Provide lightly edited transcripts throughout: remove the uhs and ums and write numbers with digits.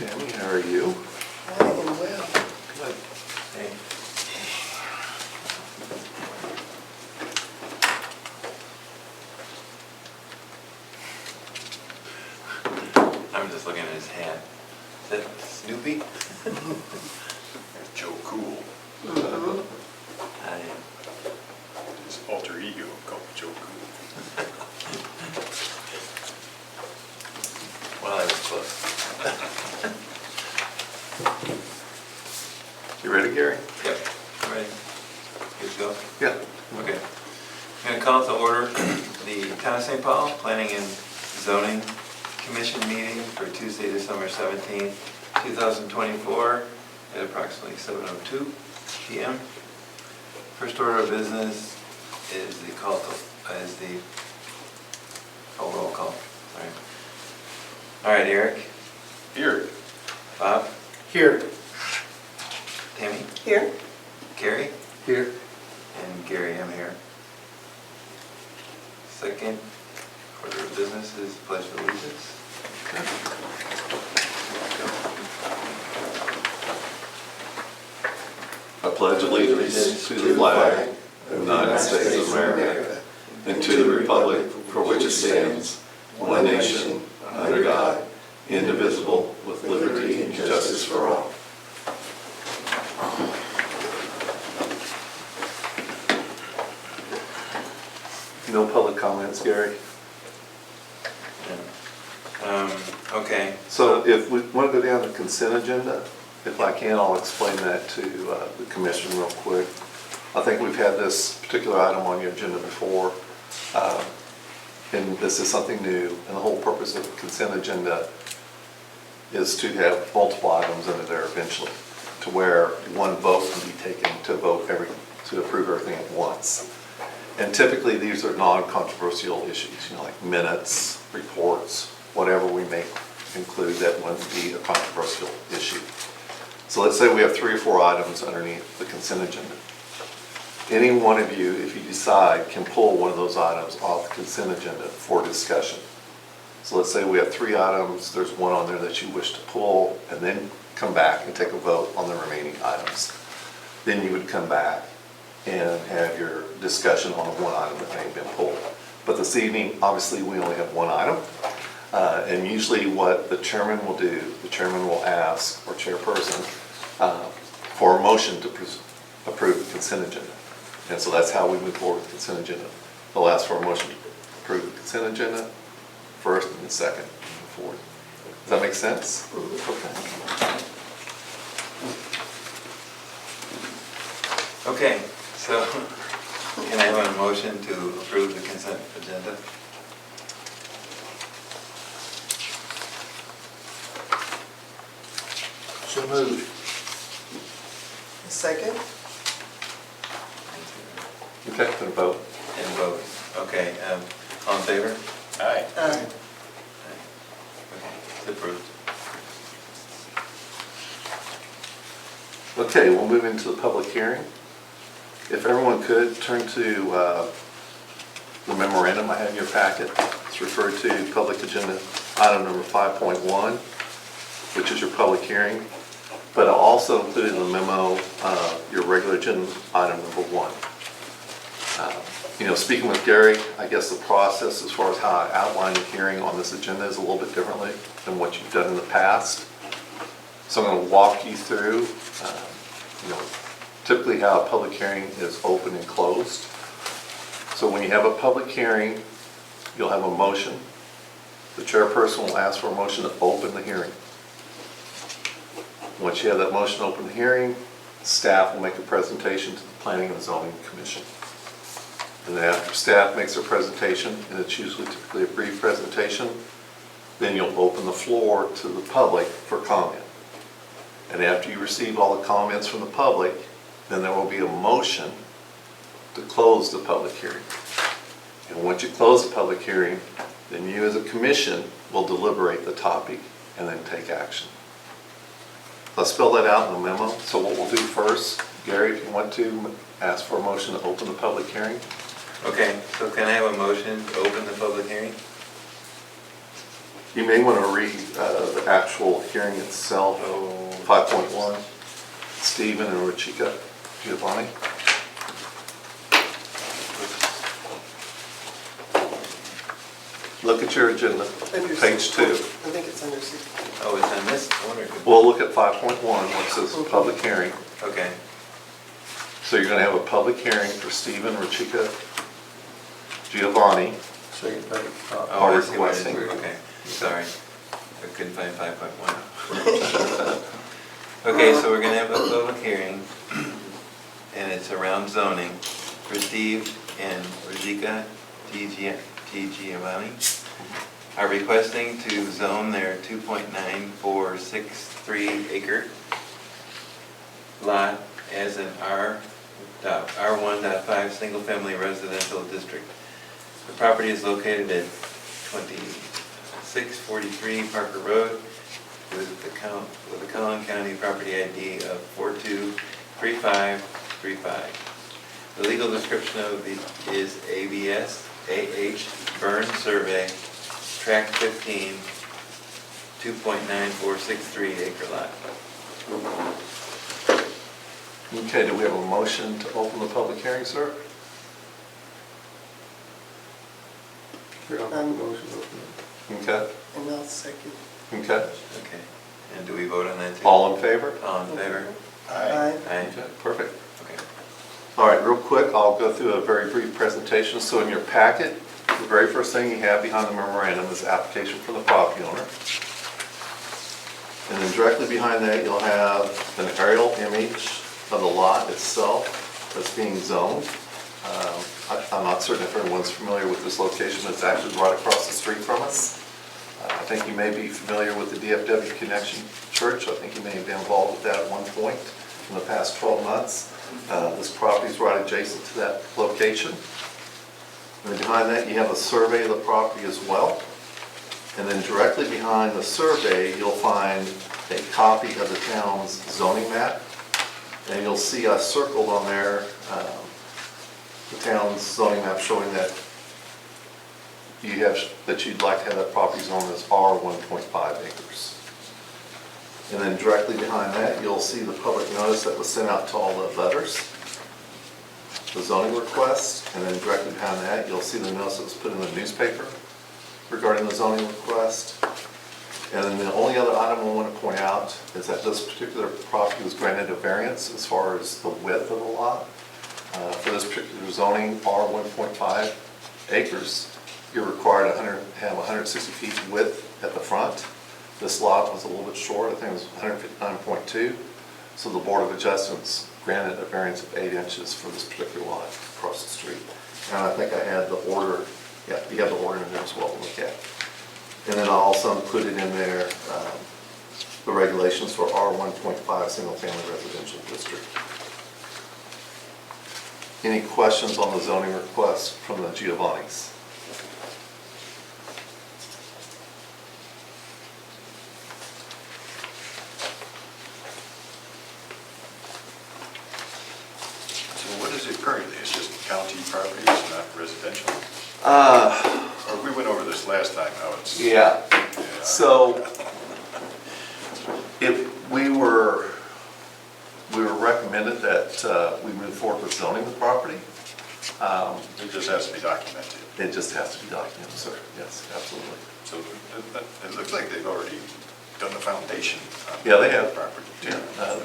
Tammy, how are you? I am well. Good. Hey. I'm just looking at his hat. Is that Snoopy? Joe Cool, I his alter ego called Joe Cool. Well, I was close. You ready, Gary? Yep, ready. Good to go? Yeah. Okay. I'm gonna call to order the Town of St. Paul Planning and Zoning Commission meeting for Tuesday, December 17th, 2024 at approximately 7:02 p.m. First order of business is the roll call. All right, Eric, Here. Bob, Here. Tammy, Here. Gary, Here. and Gary, I'm here. Second order of business is pledge of allegiance. I pledge allegiance to the flag of the United States of America and to the republic for which it stands, one nation, under God, indivisible, with liberty and justice for all. No public comments, Gary? Okay. So if we want to go down the consent agenda, if I can, I'll explain that to the commission real quick. I think we've had this particular item on your agenda before, and this is something new. And the whole purpose of the consent agenda is to have multiple items in there eventually, to where one vote can be taken to approve everything at once. And typically, these are non-controversial issues, like minutes, reports, whatever we may include that wouldn't be a controversial issue. So let's say we have 3 or 4 items underneath the consent agenda. Any one of you, if you decide, can pull one of those items off the consent agenda for discussion. So let's say we have 3 items, there's one on there that you wish to pull, and then come back and take a vote on the remaining items. Then you would come back and have your discussion on the one item that may have been pulled. But this evening, obviously, we only have one item. And usually what the chairman will do, the chairman will ask, or chairperson, for a motion to approve the consent agenda. And so that's how we move forward with the consent agenda. They'll ask for a motion to approve the consent agenda first and then second, and move forward. Does that make sense? Okay. Okay, so can I have a motion to approve the consent agenda? So moved. Second. Okay, then vote. And vote. Okay, all in favor? Aye. Aye. Okay, it's approved. Okay, we'll move into the public hearing. If everyone could turn to the memorandum I have in your packet. It's referred to public agenda item number 5.1, which is your public hearing. But I also included in the memo your regular agenda item number 1. Speaking with Gary, I guess the process as far as how I outline the hearing on this agenda is a little bit differently than what you've done in the past. So I'm going to walk you through typically how a public hearing is open and closed. So when you have a public hearing, you'll have a motion. The chairperson will ask for a motion to open the hearing. Once you have that motion to open the hearing, staff will make a presentation to the Planning and Zoning Commission. And then after staff makes their presentation, and it's usually typically a brief presentation, then you'll open the floor to the public for comment. And after you receive all the comments from the public, then there will be a motion to close the public hearing. And once you close the public hearing, then you as a commission will deliberate the topic and then take action. I'll spell that out in the memo. So what we'll do first, Gary, if you want to, ask for a motion to open the public hearing. Okay, so can I have a motion to open the public hearing? You may want to read the actual hearing itself, Oh. 5.1, Stephen and Rachika Giovanni. Look at your agenda, Under page 2. I think it's under 6. Oh, it's on this? I wonder if- Well, look at 5.1, where it says public hearing. Okay, So you're going to have a public hearing for Stephen Rachika Giovanni. Second page. oh, I see what it is. requesting. Okay, sorry. I couldn't find 5.1. Okay, so we're gonna have a public hearing, and it's around zoning for Steve and Rajika T. Giovanni are requesting to zone their 2.9463 acre lot as an R1.5 single-family residential district. The property is located at 2643 Parker Road with the Collin County property ID of 423535. The legal description of is ABS AH Burn Survey, Tract 15, 2.9463 acre lot. Okay, do we have a motion to open the public hearing, sir? Motion Okay, And I'll second. okay. Okay, and do we vote on that too? All in favor? All in favor? Aye. Aye. Okay, perfect. Okay. All right, real quick, I'll go through a very brief presentation. So in your packet, the very first thing you have behind the memorandum is the application from the property owner. And then directly behind that, you'll have an aerial image of the lot itself that's being zoned. I'm not certain if everyone's familiar with this location. It's actually right across the street from us. I think you may be familiar with the DFW Connection Church. I think you may have been involved with that at one point in the past 12 months. This property is right adjacent to that location. And then behind that, you have a survey of the property as well. And then directly behind the survey, you'll find a copy of the town's zoning map. And you'll see us circled on there, the town's zoning map showing that you'd like to have that property zoned as R 1.5 acres. And then directly behind that, you'll see the public notice that was sent out to all the abutters, the zoning request, and then directly behind that, you'll see the notice that was put in the newspaper regarding the zoning request. And then the only other item I want to point out is that this particular property was granted a variance as far as the width of the lot. For this particular zoning, R 1.5 acres, you're required to have 160 feet width at the front. This lot was a little bit short, I think it was 159.2. So the Board of Adjustments granted a variance of 8 inches for this particular lot across the street. And I think I had the order, yeah, you have the order in there as well to look at. And then I also included in there the regulations for R 1.5 single-family residential district. Any questions on the zoning request from the Giovannis? So what is it currently? It's just county property, it's not residential? Or we went over this last time, how it's. Yeah, Yeah. so we were recommended that we move forward with zoning the property. It just has to be documented. It just has to be documented, sir. Yes, absolutely. So it looks like they've already done the foundation on Yeah, they have. the property too. Yeah,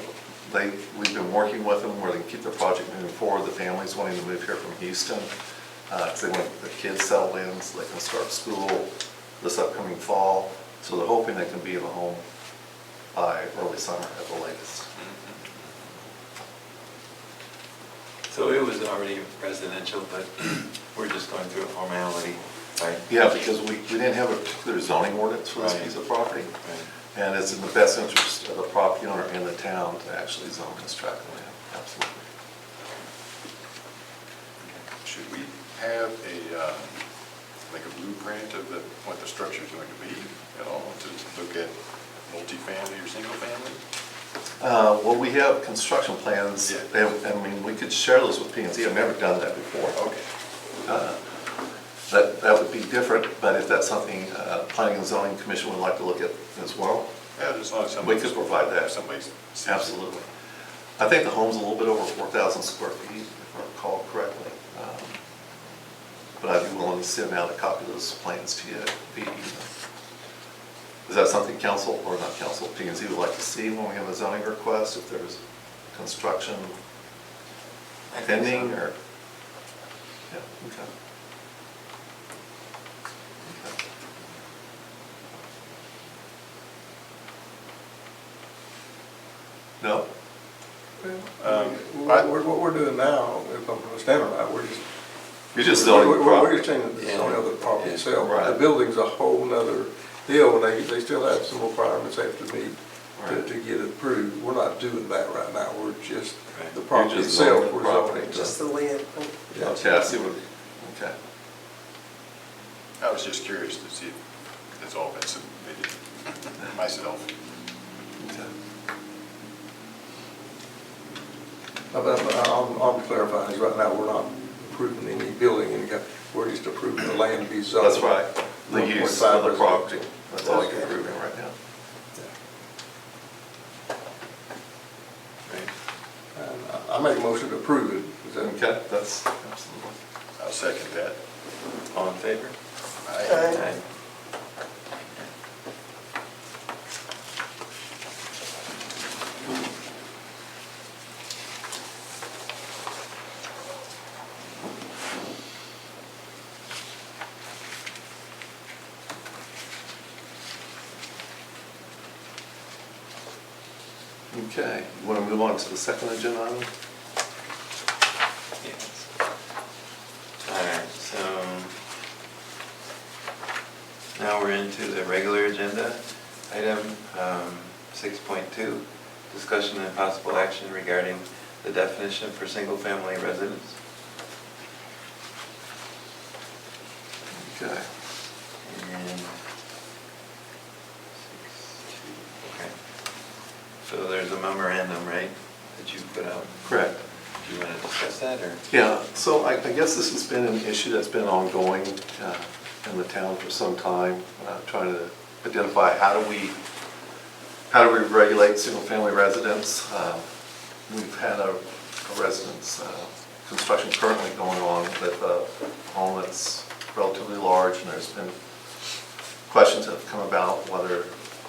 we've been working with them where they can keep their project moving forward. The family's wanting to move here from Houston because they want the kids settled in so they can start school this upcoming fall. So they're hoping they can be in a home by early summer at the latest. So it was already residential, but we're just going through a formality, right? Yeah, because we didn't have a particular zoning ordinance for this Right. piece of property. Right. And it's in the best interest of the property owner and the town to actually zone this tract of land, absolutely. Should we have like a blueprint of what the structure is going to be at all, to look at multifamily or single family? Well, we have construction plans. Yeah. I mean, we could share those with P&Z. I've never done that before. Okay. that would be different, but if that's something Planning and Zoning Commission would like to look at as well, Yeah, as long as we somebody. could provide that. Somebody sees it. Absolutely. I think the home's a little bit over 4,000 square feet, if I recall correctly. But I'd be willing to send out a copy of those plans to you via email. Is that something council, or not council, P&Z would like to see when we have a zoning request, if there's construction I think pending, so. or? Yeah, okay. Okay. No? What we're doing now, if I'm understanding right, we're just. You're just zoning the We're property. just changing the zoning of the property Yeah. itself. Right. The building's a whole nother deal, and they still have some requirements they have to meet Right. to get it approved. We're not doing that right now, we're just, Right. the property You're just itself, zoning the we're property. zoning. Just the land. Yeah. Okay, I see what, okay. I was just curious to see if it's all been submitted myself. Okay. I'm clarifying, is right now, we're not approving any building, we're just approving the land to be zoned. That's right, the use of the 1.5 property, that's all you're Okay. approving right now. Right. And I make a motion to approve it. Is that Okay, that's absolutely. I'll second that. All in favor? Aye. Okay, you want to move on to the second agenda item? Yes. All right, so now we're into the regular agenda. Item 6.2, discussion and possible action regarding the definition for single-family residence. Okay. And okay. So there's a memorandum, right, that you put out? Correct. Do you want to discuss that, or? Yeah, so I guess this has been an issue that's been ongoing in the town for some time, trying to identify how do we regulate single-family residence. We've had a residence construction currently going on with a home that's relatively large, and there's been questions that have come about whether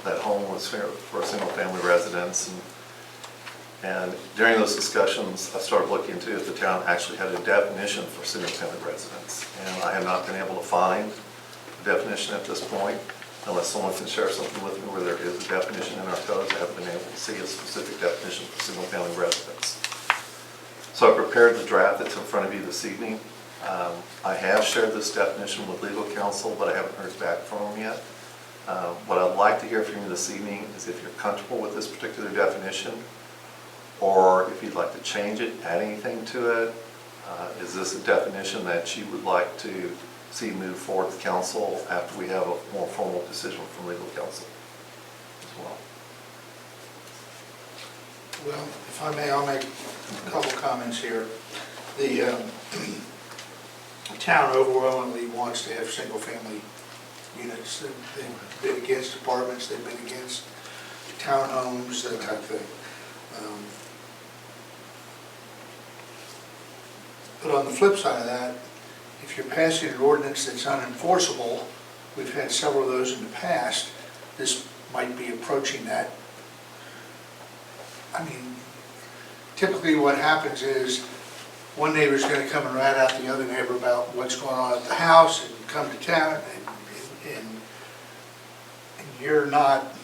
that home was for a single-family residence. And during those discussions, I started looking into if the town actually had a definition for single-family residence. And I have not been able to find a definition at this point, unless someone can share something with me where there is a definition in our codes. I haven't been able to see a specific definition for single-family residence. So I prepared the draft that's in front of you this evening. I have shared this definition with legal counsel, but I haven't heard back from them yet. What I'd like to hear from you this evening is if you're comfortable with this particular definition, or if you'd like to change it, add anything to it. Is this a definition that you would like to see move forward with council after we have a more formal decision from legal counsel as well? Well, if I may, I'll make a couple comments here. The town overwhelmingly wants to have single-family units. They've been against apartments, they've been against townhomes, that type of thing. But on the flip side of that, if you're passing an ordinance that's unenforceable, we've had several of those in the past, this might be approaching that. I mean, typically what happens is one neighbor's going to come and rat out the other neighbor about what's going on at the house and come to town, and you're not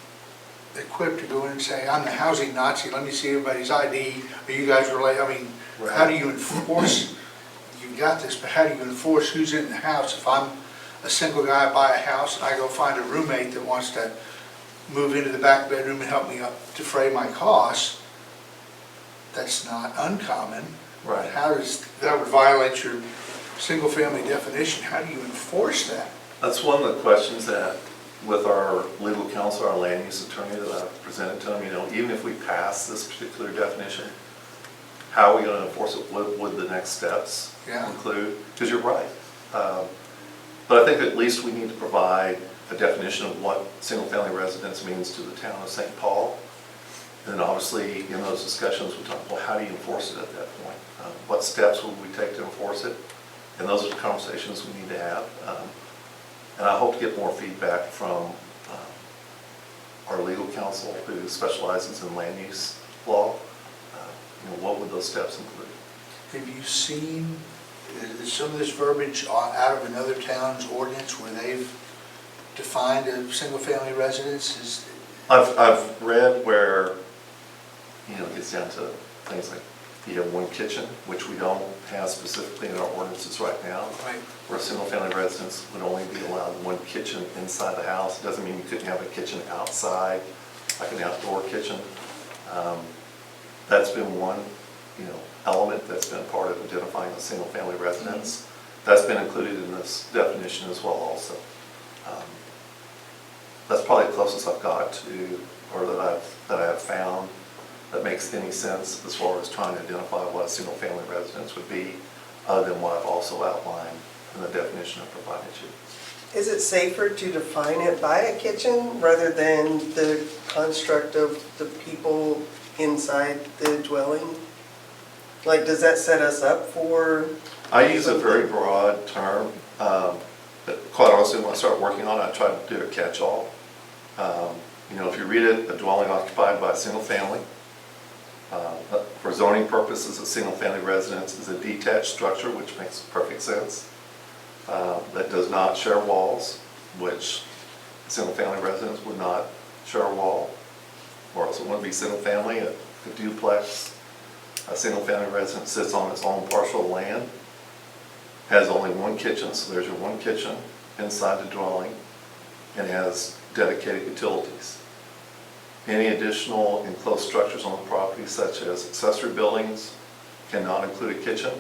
equipped to go in and say, I'm the housing Nazi, let me see everybody's ID, are you guys related? I mean, how do you enforce, you've got this, but how do you enforce who's in the house? If I'm a single guy, buy a house, and I go find a roommate that wants to move into the back bedroom and help me defray my costs, that's not uncommon. Right. How does, that would violate your single-family definition, how do you enforce that? That's one of the questions that, with our legal counsel, our land use attorney that I presented to him, even if we pass this particular definition, how are we going to enforce it? What would the next steps Yeah. include? Because you're right. But I think at least we need to provide a definition of what single-family residence means to the town of St. Paul. And then obviously, in those discussions, we talk, well, how do you enforce it at that point? What steps will we take to enforce it? And those are the conversations we need to have. And I hope to get more feedback from our legal counsel who specializes in land use law. What would those steps include? Have you seen some of this verbiage out of another town's ordinance where they've defined a single-family residence? I've read where, it gets down to things like you have one kitchen, which we don't have specifically in our ordinances right now. Right. Where a single-family residence would only be allowed one kitchen inside the house. It doesn't mean you couldn't have a kitchen outside, like an outdoor kitchen. That's been one, element that's been part of identifying a single-family residence. That's been included in this definition as well also. That's probably the closest I've got to, or that I have found that makes any sense as far as trying to identify what a single-family residence would be, other than what I've also outlined in the definition I provided you. Is it safer to define it by a kitchen rather than the construct of the people inside the dwelling? Like, does that set us up for? I use a very broad term. But quite honestly, when I start working on it, I try to do a catch-all. If you read it, a dwelling occupied by a single family. For zoning purposes, a single-family residence is a detached structure, which makes perfect sense. That does not share walls, which a single-family residence would not share a wall. Or else it wouldn't be single-family, a duplex. A single-family residence sits on its own parcel of land, has only one kitchen, so there's your one kitchen inside the dwelling, and has dedicated utilities. Any additional enclosed structures on the property, such as accessory buildings, cannot include a kitchen.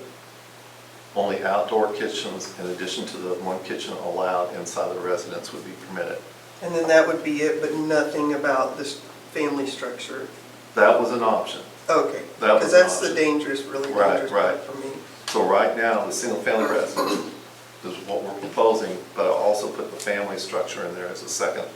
Only outdoor kitchens, in addition to the one kitchen allowed inside the residence, would be permitted. And then that would be it, but nothing about this family structure? That was an option. Okay, That was because that's an the dangerous, really Right, dangerous right. part for me. So right now, the single-family residence is what we're proposing, but I also put the family structure in there as a second.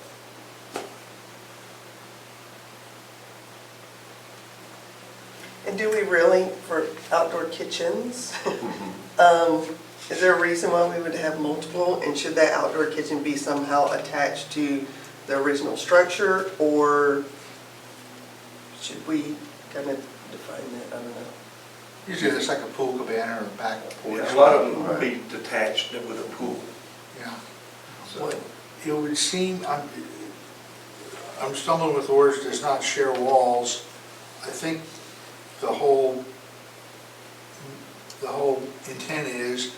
And do we really, for outdoor kitchens, is there a reason why we would have multiple? And should that outdoor kitchen be somehow attached to the original structure, or should we kind of define that? I don't know. Usually it's like a pool cabana or a back porch. A lot of them would be detached with a pool. Yeah. So, It would seem, I'm stumbling with words, does not share walls. I think the whole intent is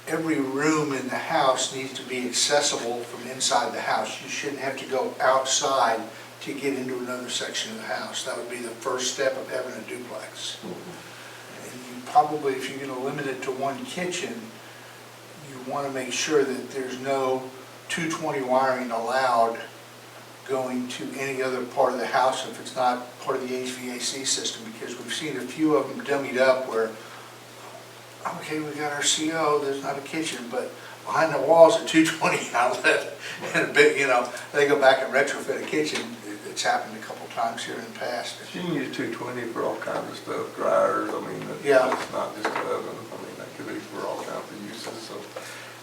every room in the house needs to be accessible from inside the house. You shouldn't have to go outside to get into another section of the house. That would be the first step of having a duplex. And you probably, if you're going to limit it to one kitchen, you want to make sure that there's no 220 wiring allowed going to any other part of the house if it's not part of the HVAC system, because we've seen a few of them dummied up where, okay, we got our CO, there's not a kitchen, but behind the wall's a 220 outlet, and a big, they go back and retrofit a kitchen. It's happened a couple times here in the past. you can use 220 for all kinds of stuff, dryers, Yeah. it's not just an oven, that could be for all kinds of uses, so,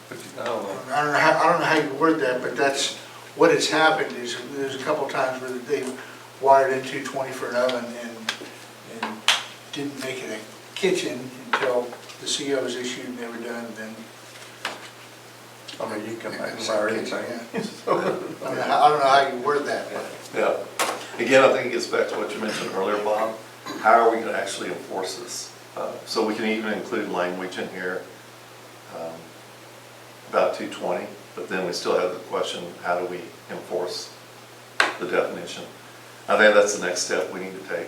but I don't know. I don't know how you word that, but that's what has happened. Is there's a couple times where they've wired in 220 for an oven and didn't make it a kitchen until the CO was issued and they were done, and then I mean, you can make them fire anything. I don't know how you word that, but Yeah. Again, I think it gets back to what you mentioned earlier, Bob. How are we going to actually enforce this? So we can even include language in here about 220, but then we still have the question, how do we enforce the definition? I think that's the next step we need to take,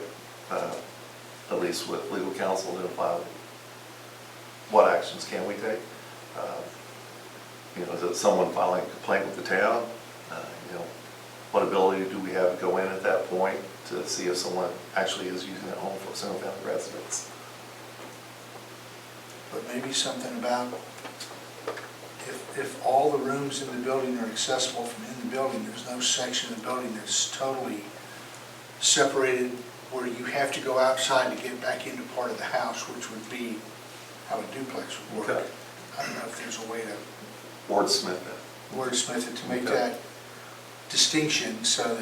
at least with legal counsel, to identify what actions can we take. Is it someone filing a complaint with the town? What ability do we have to go in at that point to see if someone actually is using that home for a single-family residence? maybe something about if if all the rooms in the building are accessible from in the building, there's no section of the building that's totally separated where you have to go outside to get back into part of the house, which would be how a duplex would work. Okay. I don't know if there's a way to Wordsmith it. wordsmith it to make Okay. that distinction, so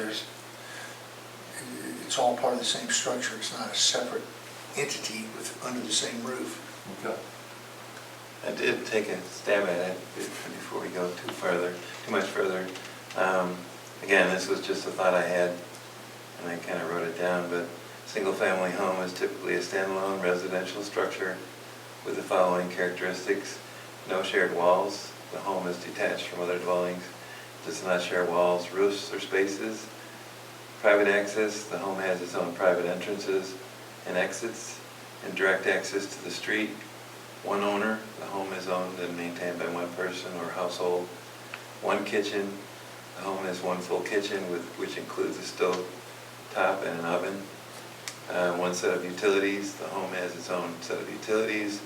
it's all part of the same structure, it's not a separate entity under the same roof. Okay. I did take a stab at it before we go too much further. Again, this was just a thought I had, and I kind of wrote it down, but single-family home is typically a standalone residential structure with the following characteristics: no shared walls, the home is detached from other dwellings, does not share walls, roofs, or spaces, private access, the home has its own private entrances and exits, and direct access to the street, one owner, the home is owned and maintained by one person or household, one kitchen, the home has one full kitchen which includes a stove top and an oven, one set of utilities, the home has its own set of utilities,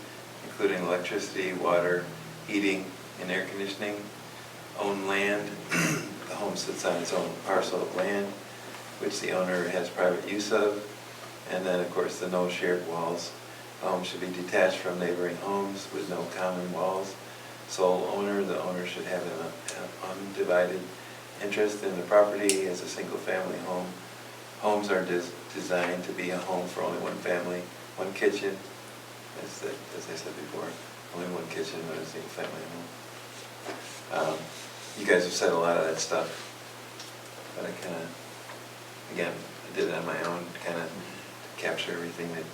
including electricity, water, heating, and air conditioning, own land, the home sits on its own parcel of land, which the owner has private use of, and then, of course, the no shared walls. The home should be detached from neighboring homes with no common walls. Sole owner, the owner should have an undivided interest in the property as a single-family home. Homes are designed to be a home for only one family, one kitchen, as I said before, only one kitchen in a single-family home. You guys have said a lot of that stuff, but I kind of, again, I did it on my own, kind of capture everything that,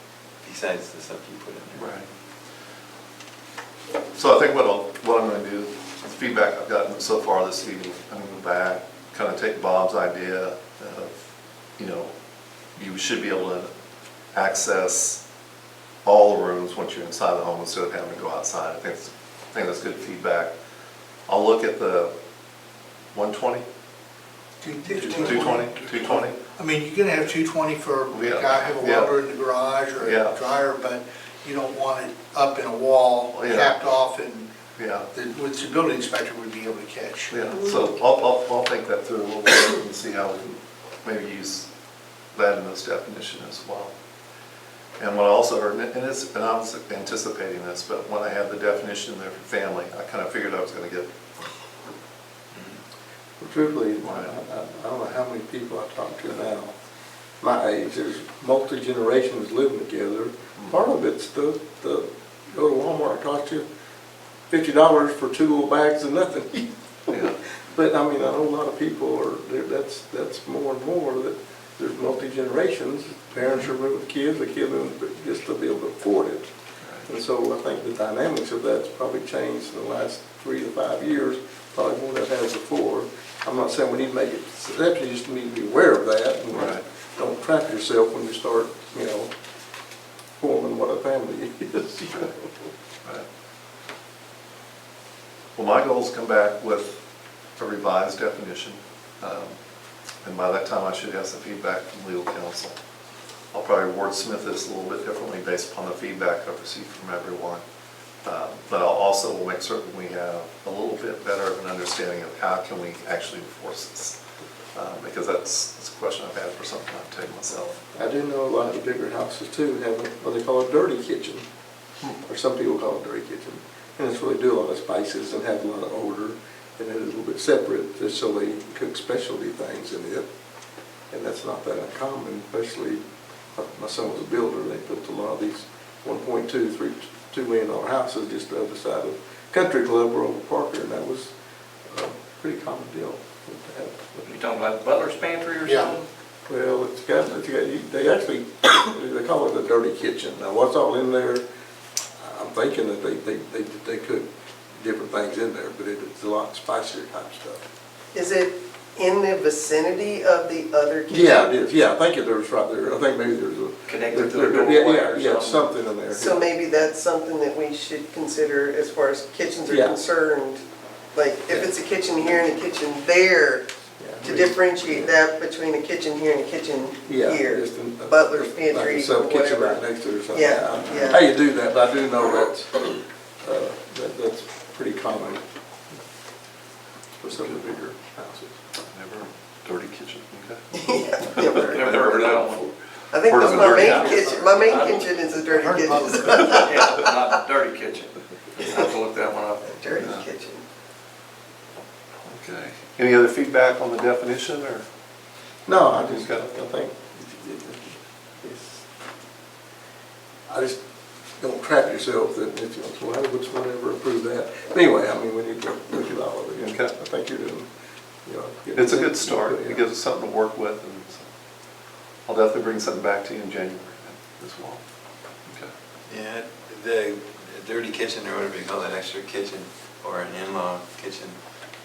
besides the stuff you put in there. Right. So I think what I'm going to do, the feedback I've gotten so far this evening, I'm going to go back, kind of take Bob's idea of, you should be able to access all the rooms once you're inside the home instead of having to go outside. I think that's good feedback. I'll look at the 120, 220. I mean, you're gonna have 220 for a Yeah. guy have a Yeah. welder in the garage or Yeah. a dryer, but you don't want it up in a wall, Yeah. capped off, and Yeah. which the building inspector would be able to catch. Yeah, so I'll think that through a little bit and see how we can maybe use that in this definition as well. And what I also heard, and I was anticipating this, but when I had the definition there for family, I kind of figured I was going to get, Well, truthfully, I don't know how many people I talk to now, my age, there's multi-generations living together. Part of it's the go to Walmart, cost you $50 for 2 little bags of nothing. yeah, But I mean, I know a lot of people that's more and more that there's multi-generations. Parents are living with kids, the kids living just to be able to afford it. And so I think the dynamics of that's probably changed in the last 3 to 5 years, probably more than it has before. I'm not saying we need to make it exception, you just need to be aware of that. And Right. don't trap yourself when you start, forming what a family is. right. Well, my goal is to come back with a revised definition. And by that time, I should have some feedback from legal counsel. I'll probably wordsmith this a little bit differently based upon the feedback I've received from everyone. But I'll also will make certain we have a little bit better of an understanding of how can we actually enforce this. Because that's a question I've had for some time, to take myself. I do know a lot of the bigger houses too have what they call a dirty kitchen, or some people call it dirty kitchen. And it's where they do a lot of spices and have a lot of odor, and it is a little bit separate, just so they cook specialty things in it. And that's not that uncommon, especially my son was a builder. They built a lot of these $1.2 million houses just the other side of Country Club or over Parker, and that was a pretty common deal to have. You talking about Butler's Pantry or Yeah. something? Well, they actually, they call it a dirty kitchen. Now, what's all in there, I'm thinking that they cook different things in there, but it's a lot spicier type stuff. Is it in the vicinity of the other kitchen? Yeah, it is, yeah, I think there's right there, I think maybe there's a. Connected to the there- doorway yeah, or yeah, something. something in there. So maybe that's something that we should consider as far as kitchens are Yeah. concerned. Like, if it's a kitchen here and a kitchen there, Yeah. to differentiate that between a kitchen here and a kitchen Yeah, here. just in- Butler's like Pantry, a sub-kitchen whatever. right next to it or something. Yeah, yeah. How you do that, but I do know that's pretty common. for some of the bigger houses. Never dirty kitchen, okay? Yeah, never. Never heard of that one. I think Heard that's of a my dirty main house. kitchen. My main kitchen is a dirty Heard about kitchen. Yeah, but not a dirty kitchen. I have to look that one up. Dirty Yeah. kitchen. Okay. Any other feedback on the definition, or? No, I just, Okay. I think, I just don't trap yourself that if you, well, which one ever approved that? Anyway, I mean, we need to look at all of it. Okay. I think you're doing, you know. It's a good start. Yeah. It gives us something to work with, and so I'll definitely bring something back to you in January as well. Okay. Yeah, the dirty kitchen, or whatever you call that, extra kitchen, or an in-law kitchen,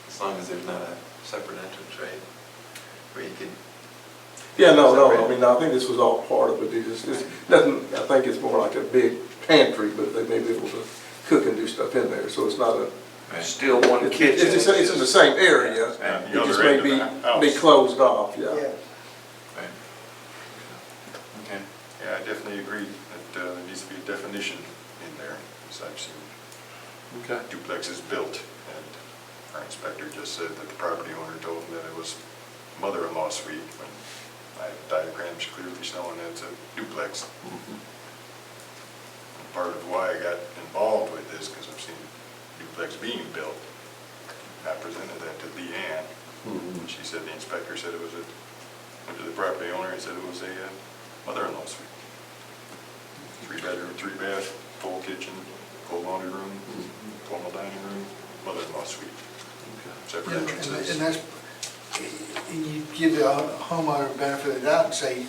as long as there's not a separate entrance, right? Where you could, Yeah, no, I mean, I think this was all part of it. It's doesn't, I think it's more like a big pantry, but they may be able to cook and do stuff in there, so it's not a. right? Still one It's kitchen. just- it's in the same area, At it the just other may end of be, the house. be closed off, yeah. Yeah. Right. Okay. Yeah, I definitely agree that there needs to be a definition in there, because I've seen Okay. duplexes built, and our inspector just said that the property owner told him that it was mother-in-law suite, when I have diagrams clearly showing it's a duplex. Mhm. Part of why I got involved with this, because I've seen duplex being built. I presented that to Leanne, Mhm. and she said, the inspector said it was went to the property owner and said it was a mother-in-law suite. 3-bedroom, 3-bath, full kitchen, full laundry room, formal dining room, mother-in-law suite. Separate Yeah, entrances. And that's, and you give the homeowner benefit of the doubt and say,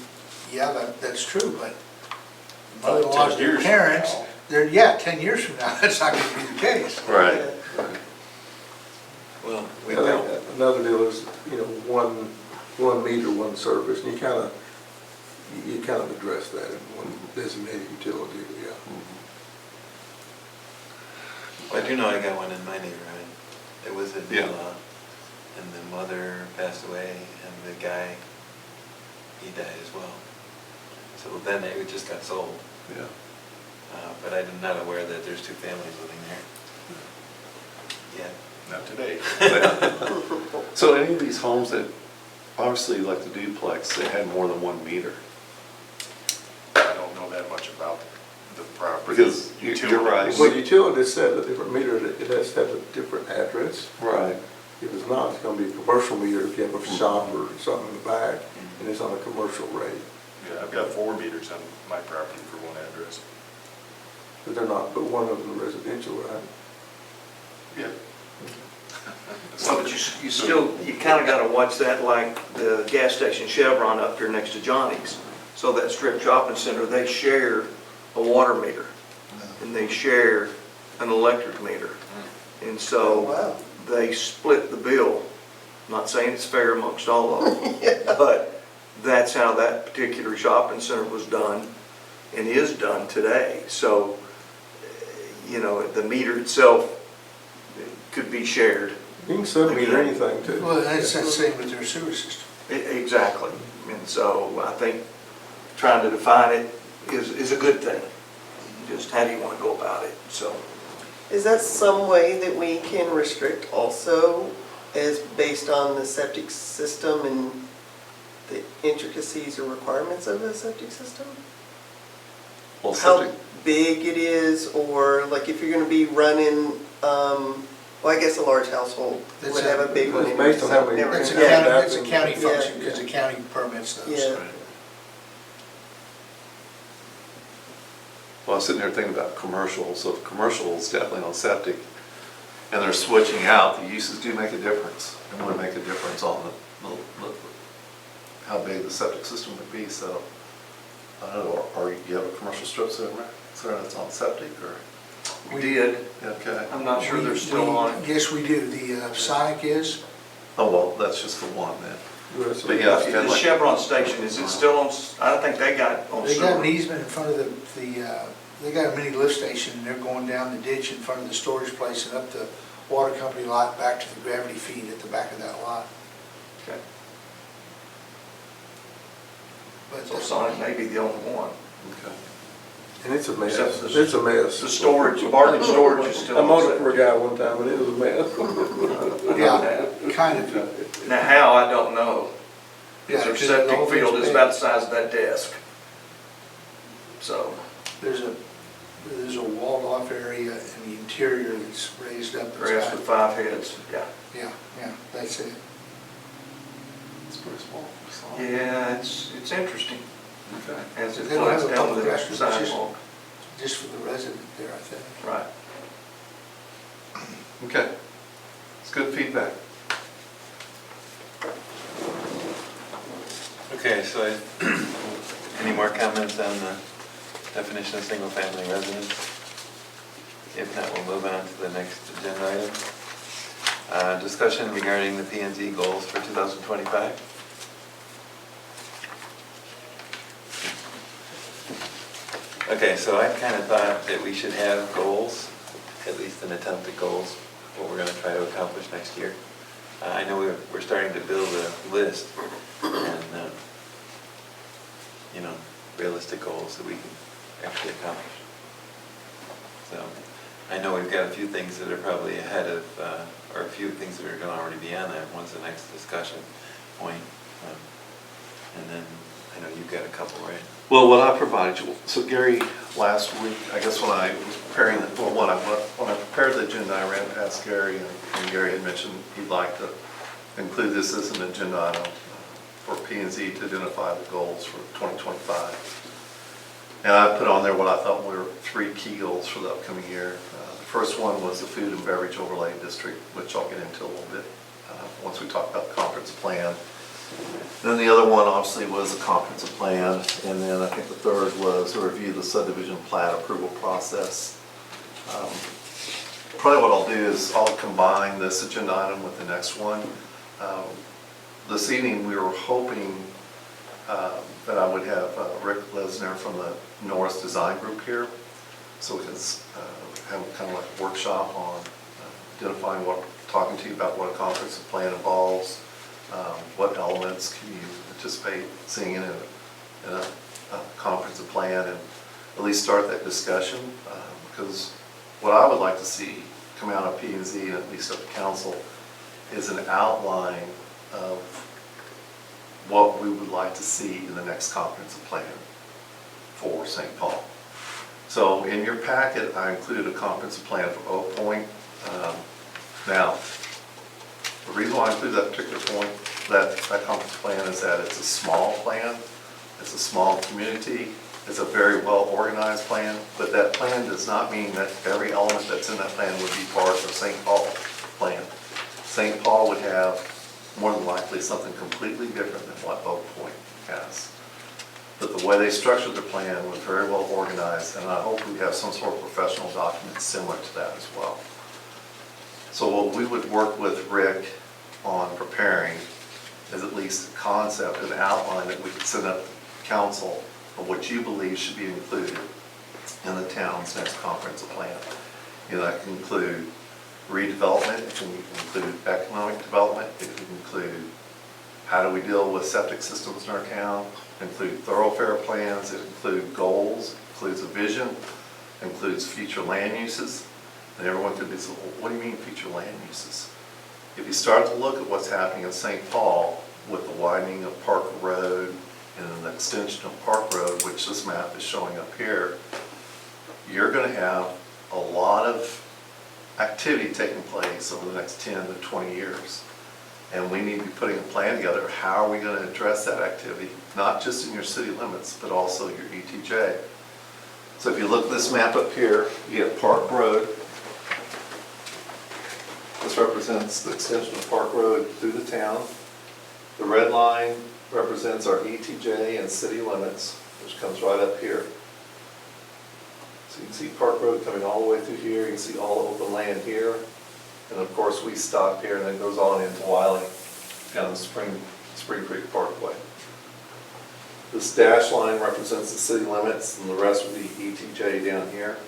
yeah, that's true, but mother-in-law's 10 their years parents, from now. they're, yeah, 10 years from now, that's not gonna be the case. Right. Well, we I will. think another deal is, you know, one meter, one service, and you kind of address that in one designated utility, yeah. I do know I got one in my neighborhood. It was an Yeah. in-law, and the mother passed away, and the guy, he died as well. So then it just got sold, Yeah. but I'm not aware that there's two families living there yet. Not today. So any of these homes that, obviously like the duplex, they had more than one meter? I don't know that much about the property. Because you're right. Well, utility said a different meter, it has to have a different address. Right. If it's not, it's gonna be a commercial meter if you have a shop or something in the back, and it's on a commercial rate. Yeah, I've got 4 meters on my property for one address. But they're not, but one of them residential, right? Yeah. Well, but you still, you kind of got to watch that like the gas station Chevron up here next to Johnny's. So that strip shopping center, they share a water meter, and they share an electric meter. And Oh, so wow. they split the bill. Not saying it's fair amongst all of them, but that's how that particular shopping center was done and is done today. So, you know, the meter itself could be shared. You can sub-meter anything too. Well, that's the same with their sewer system. Exactly. And so I think trying to define it is a good thing. Just how do you want to go about it, so. Is that some way that we can restrict also as based on the septic system and the intricacies or requirements of a septic system? Well, How septic, big it is, or like if you're gonna be running, well, I guess a large household That's would have a big one. It's based on how many- Never- It's a Yeah. county, it's a county Yeah. function, because the county permits those. Yeah. well, I was sitting there thinking about commercial, so if commercial is definitely on septic, and they're switching out, the uses do make a difference. It would make a difference on how big the septic system would be, so, I don't know, or you have a commercial strip center that's on septic, or, We did. okay. I'm not sure they're still We- on it. Yes, we do. The Sonic is. Oh, well, that's just the one then. Rest of But it- yeah, if you had The like, Chevron station, is it still on, I don't think they got on They got an sewer. easement in front of they got a mini lift station, and they're going down the ditch in front of the storage place and up the water company lot back to the gravity feed at the back of that lot. Okay. But So Sonic may be the only one. okay. And it's a mess, Except for the- it's a mess. The storage, Bartlett storage is still I on mowed it for a septic. guy one time, and it was a mess. Yeah, kind of, Now, how, I don't know. yeah, Because because their the whole septic field thing's is about the paved. size of that desk. So, There's a walled off area in the interior that's raised up. It's rest got- with 5 heads, yeah. Yeah, that's it. It's pretty small. Yeah, it's interesting Okay. as it They don't have floods a down public the restroom, it's just- sidewalk. Just for the resident there, I think. Right. Okay. It's good feedback. Okay, so any more comments on the definition of single-family residence? If not, we'll move on to the next agenda item. Discussion regarding the P&Z goals for 2025. Okay, so I kind of thought that we should have goals, at least an attempt at goals, what we're going to try to accomplish next year. I know we're starting to build a list and, realistic goals that we can actually accomplish. So I know we've got a few things that are probably ahead of, or a few things that are going to already be on that. One's the next discussion point. And then I know you've got a couple, right? Well, what I provided you, so Gary, last week, I guess when I was preparing, when I prepared the agenda, I ran past Gary, and Gary had mentioned he'd like to include this as an agenda item for P&Z to identify the goals for 2025. And I put on there what I thought were 3 key goals for the upcoming year. The first one was the food and beverage overlay district, which I'll get into a little bit once we talk about the comprehensive plan. Then the other one obviously was the comprehensive plan, and then I think the third was to review the subdivision plat approval process. Probably what I'll do is I'll combine this agenda item with the next one. This evening we were hoping that I would have Rick Lesnar from the Norris Design Group here, so we can have kind of like a workshop on identifying talking to you about what a comprehensive plan involves. What elements can you anticipate seeing in a comprehensive plan, and at least start that discussion, because what I would like to see come out of P&Z, and at least at the council, is an outline of what we would like to see in the next comprehensive plan for St. Paul. So in your packet, I included a comprehensive plan for Oak Point. Now, the reason why I included that particular point, that comprehensive plan, is that it's a small plan, it's a small community, it's a very well-organized plan, but that plan does not mean that every element that's in that plan would be part of St. Paul plan. St. Paul would have more than likely something completely different than what Oak Point has. But the way they structured the plan was very well organized, and I hope we have some sort of professional document similar to that as well. So what we would work with Rick on preparing is at least a concept, an outline that we could send up to council of what you believe should be included in the town's next comprehensive plan. That can include redevelopment, it can include economic development, it can include how do we deal with septic systems in our town, include thoroughfare plans, it includes goals, it includes a vision, it includes future land uses. And everyone could be, so what do you mean future land uses? If you start to look at what's happening in St. Paul with the widening of Park Road and the extension of Park Road, which this map is showing up here, you're going to have a lot of activity taking place over the next 10 to 20 years. And we need to be putting a plan together. How are we going to address that activity? Not just in your city limits, but also your ETJ. So if you look at this map up here, you have Park Road. This represents the extension of Park Road through the town. The red line represents our ETJ and city limits, which comes right up here. So you can see Park Road coming all the way through here. You can see all the open land here. And of course, we stop here and then it goes on into Wiley down the Spring Creek Parkway. This dash line represents the city limits, and the rest would be ETJ down here.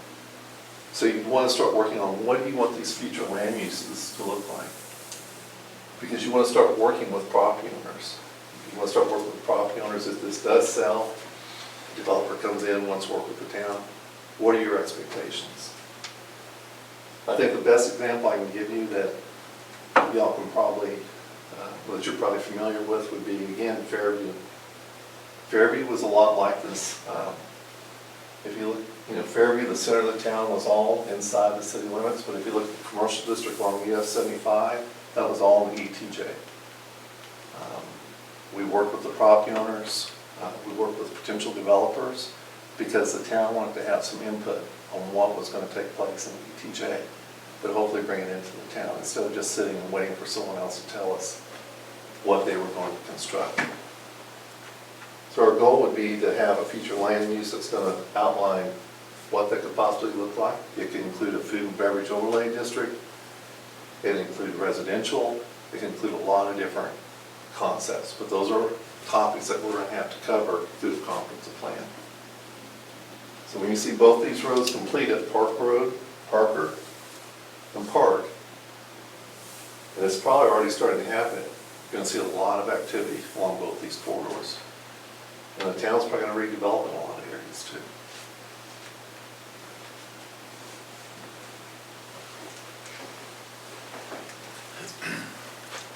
So you want to start working on what do you want these future land uses to look like? Because you want to start working with property owners. You want to start working with property owners if this does sell, a developer comes in, wants to work with the town. What are your expectations? I think the best example I can give you that y'all can probably that you're probably familiar with would be, again, Fairview. Fairview was a lot like this. If you look, Fairview, the center of the town was all inside the city limits, but if you look at the commercial district along US 75, that was all in the ETJ. We worked with the property owners, we worked with potential developers, because the town wanted to have some input on what was going to take place in the ETJ, but hopefully bring it into the town instead of just sitting and waiting for someone else to tell us what they were going to construct. So our goal would be to have a future land use that's going to outline what that could possibly look like. It could include a food and beverage overlay district. It could include residential. It could include a lot of different concepts, but those are topics that we're going to have to cover through the comprehensive plan. So when you see both these roads completed, Park Road, Parker, and Park, and it's probably already starting to happen, you're going to see a lot of activity along both these corridors. And the town's probably going to redevelop in a lot of areas too.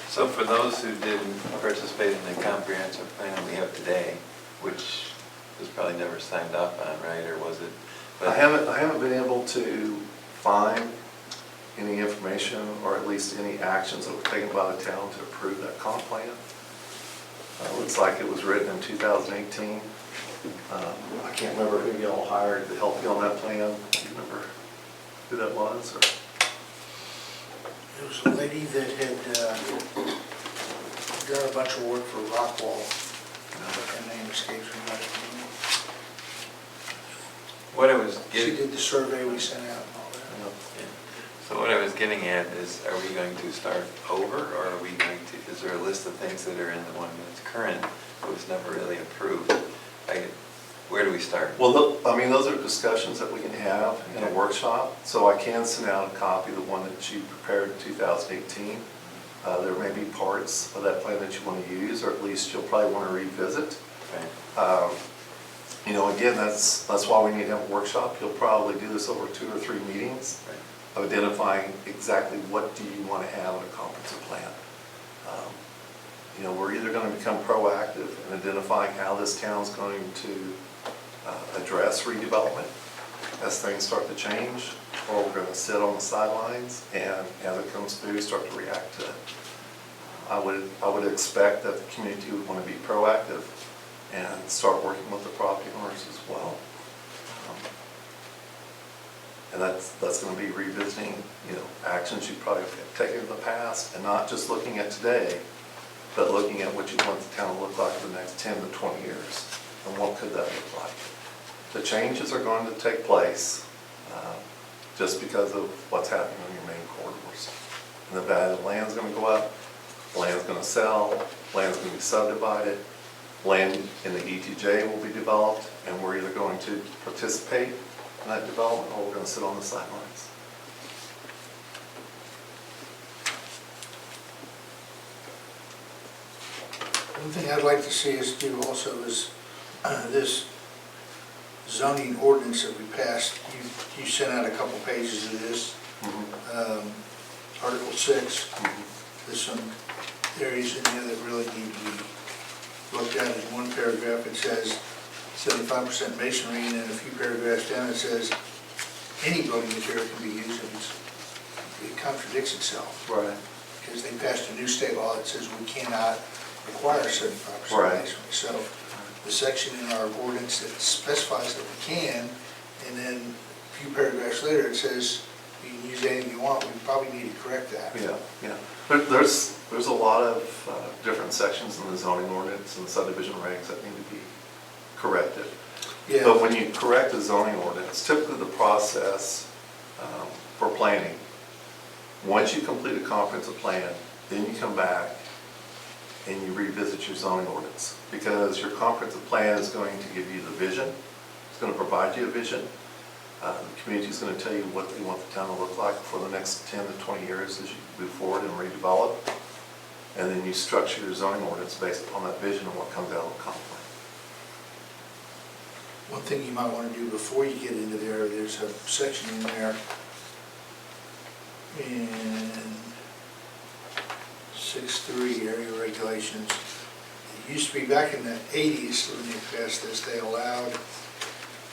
So for those who didn't participate in the comprehensive plan we have today, which was probably never signed up on, right, or was it? But I haven't been able to find any information or at least any actions that were taken by the town to approve that comp plan. Looks like it was written in 2018. I can't remember who y'all hired to help you on that plan. Do you remember who that was? Or? It was a lady that had done a bunch of work for Rockwall. Her name escapes me right now. what I was She getting, did the survey we sent out and all that. yeah. So what I was getting at is, are we going to start over, or are we going to, is there a list of things that are in the one that's current, that was never really approved? Where do we start? Well, I mean, those are discussions that we can have in a workshop. So I can send out a copy of the one that you prepared in 2018. There may be parts of that plan that you want to use, or at least you'll probably want to revisit. Right. Again, that's why we need to have a workshop. You'll probably do this over 2 or 3 meetings, Right. identifying exactly what do you want to have in a comprehensive plan. We're either going to become proactive in identifying how this town's going to address redevelopment as things start to change, or we're going to sit on the sidelines and as it comes through, start to react to it. I would expect that the community would want to be proactive and start working with the property owners as well. And that's going to be revisiting, actions you probably have taken in the past, and not just looking at today, but looking at what you want the town to look like for the next 10 to 20 years, and what could that look like. The changes are going to take place just because of what's happening on your main corridors. And the value of the land's going to go up, land's going to sell, land's going to be subdivided, land in the ETJ will be developed, and we're either going to participate in that development or we're going to sit on the sidelines. One thing I'd like to see us do also is this zoning ordinance that we passed. You sent out a couple pages of this, Article 6. There's some areas in there that really need to be looked at. In one paragraph it says 75% masonry, and then a few paragraphs down it says any building material can be used. It contradicts itself. Right. Because they passed a new state law that says we cannot require 75% Right. masonry. So the section in our ordinance that specifies that we can, and then a few paragraphs later it says you can use anything you want, we probably need to correct that. Yeah. There's a lot of different sections in the zoning ordinance and subdivision regs that need to be corrected. Yeah. But when you correct a zoning ordinance, typically the process for planning, once you complete a comprehensive plan, then you come back and you revisit your zoning ordinance, because your comprehensive plan is going to give you the vision, it's going to provide you a vision. The community is going to tell you what they want the town to look like for the next 10 to 20 years as you move forward and redevelop. And then you structure your zoning ordinance based upon that vision and what comes out of the comp plan. One thing you might want to do before you get into there, there's a section in there in 6.3 area regulations. It used to be back in the 80s when they passed this, they allowed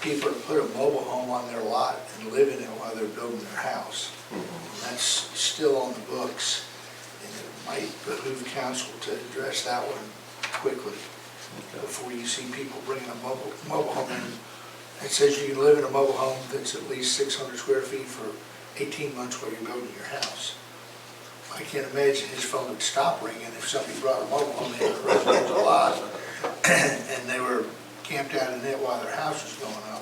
people to put a mobile home on their lot and live in it while they're building their house. And that's still on the books, and it might behoove council to address that one quickly before you see people bringing a mobile home in. It says you can live in a mobile home that's at least 600 square feet for 18 months while you're building your house. I can't imagine his phone would stop ringing if somebody brought a mobile home into a residential lot and they were camped out in it while their house was going up.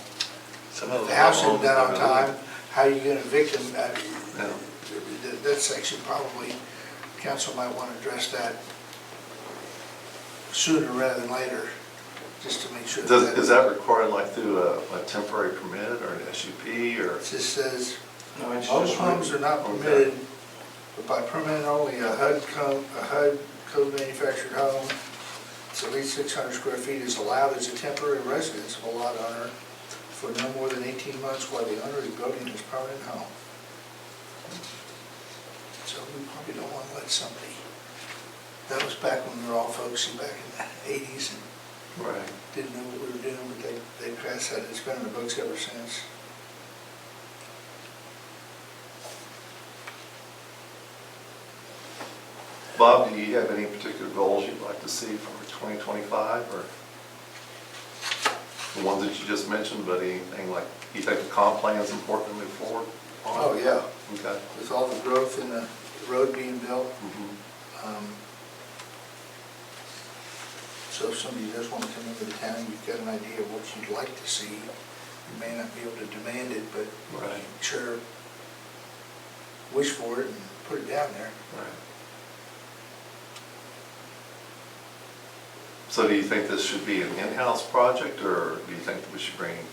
If the house isn't done on time, how are you gonna evict them? That section probably, council might want to address that sooner rather than later, just to make sure. Is that required like through a temporary permit or an SUP or? It just says, No, it's mobile just homes are not permitted, but by permit only, a HUD code manufactured home, it's at least 600 square feet is allowed as a temporary residence of a lot owner for no more than 18 months while the owner is building his permanent home. So we probably don't want to let somebody, that was back when we were all folksy back in the 80s and Right. didn't know what we were doing, but they passed that, it's been in the books ever since. Bob, do you have any particular goals you'd like to see for 2025 or the ones that you just mentioned, but anything like, you think the comp plan is important to move forward on? Oh, yeah, Okay. with all the growth in the road being built. So if somebody does want to come into the town, you've got an idea of what you'd like to see. You may not be able to demand it, but Right. sure, wish for it and put it down there. Right. So do you think this should be an in-house project, or do you think that we should bring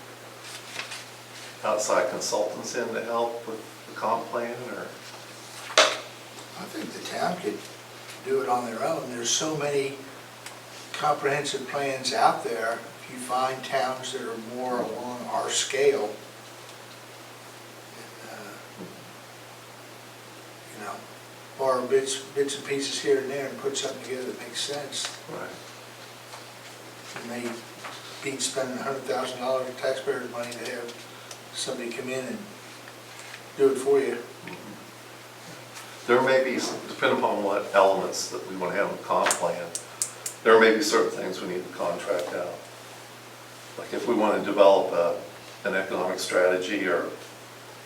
outside consultants in to help with the comp plan, or? I think the town could do it on their own. There's so many comprehensive plans out there. If you find towns that are more along our scale, you know, borrow bits and pieces here and there and put something together that makes sense. Right. You may be spending $100,000 of taxpayers' money to have somebody come in and do it for you. There may be, depending upon what elements that we want to have in the comp plan, there may be certain things we need to contract out. Like if we want to develop an economic strategy or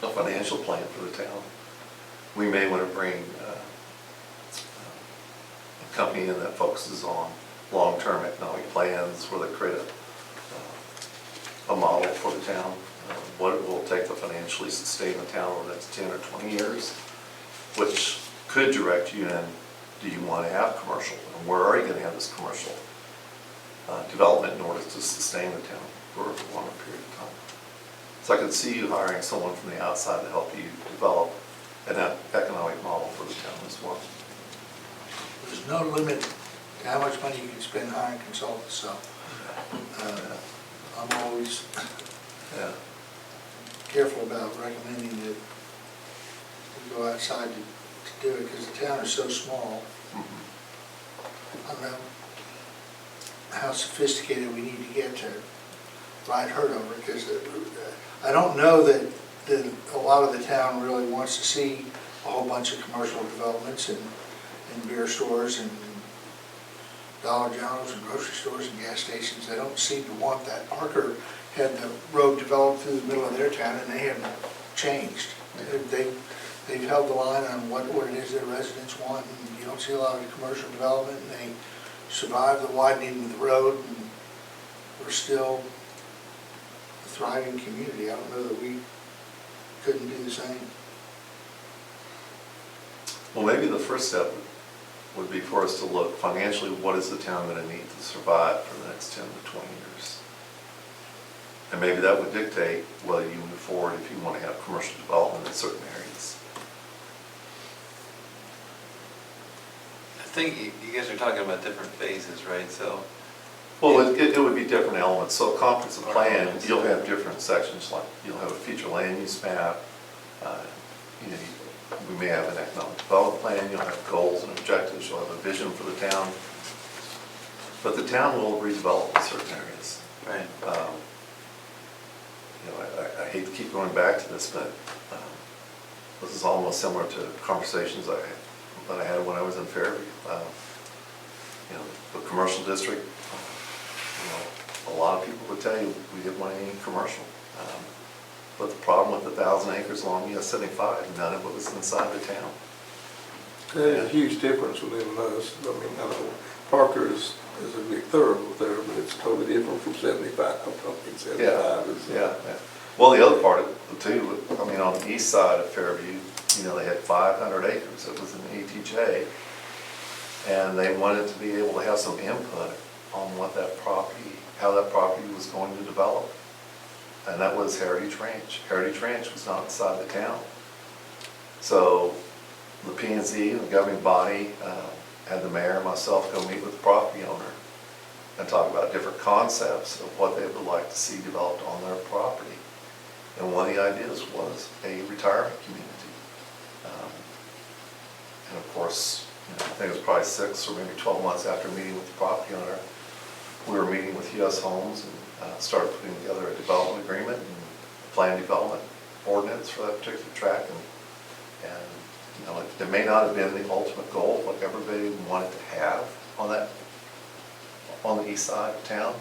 a financial plan for the town, we may want to bring a company in that focuses on long-term economic plans where they create a model for the town, what it will take to financially sustain the town over the next 10 or 20 years, which could direct you in, do you want to have commercial? And where are you going to have this commercial development in order to sustain the town for a longer period of time? So I could see you hiring someone from the outside to help you develop an economic model for the town as well. There's no limit to how much money you can spend hiring consultants, so I'm always Yeah. careful about recommending that we go outside to do it, because the town is so small. I don't know how sophisticated we need to get to ride herd over, because I don't know that a lot of the town really wants to see a whole bunch of commercial developments and beer stores and Dollar Generals and grocery stores and gas stations. They don't seem to want that. Parker had the road developed through the middle of their town, and they haven't changed. They've held the line on what it is their residents want, and you don't see a lot of commercial development, and they survived the widening of the road, and we're still a thriving community. I don't know that we couldn't do the same. Well, maybe the first step would be for us to look financially, what is the town going to need to survive for the next 10 to 20 years? And maybe that would dictate whether you move forward if you want to have commercial development in certain areas. I think you guys are talking about different phases, right? So, Well, it would be different elements. So a comprehensive plan, you'll have different sections, like you'll have a future land use map. You know, we may have an economic development plan, you'll have goals and objectives, you'll have a vision for the town. But the town will redevelop in certain areas. Right. You know, I hate to keep going back to this, but this is almost similar to conversations that I had when I was in Fairview. You know, the commercial district, you know, a lot of people would tell you we didn't want any commercial. But the problem with 1,000 acres along US 75, none of it was inside the town. There's a huge difference within us. I mean, I know Parker is a big thoroughfare there, but it's totally different from 75. I think 75 is. Yeah. Well, the other part too, I mean, on the east side of Fairview, you know, they had 500 acres. It was an ATJ. And they wanted to be able to have some input on what that property, how that property was going to develop. And that was Heritage Ranch. Heritage Ranch was not inside the town. So the P&Z, the governing body, had the mayor and myself go meet with the property owner and talk about different concepts of what they would like to see developed on their property. And one of the ideas was a retirement community. And of course, you know, I think it was probably 6 or maybe 12 months after meeting with the property owner, we were meeting with US Homes and started putting together a development agreement and a planned development ordinance for that particular tract. And you know, it may not have been the ultimate goal, what everybody wanted to have on the east side of town,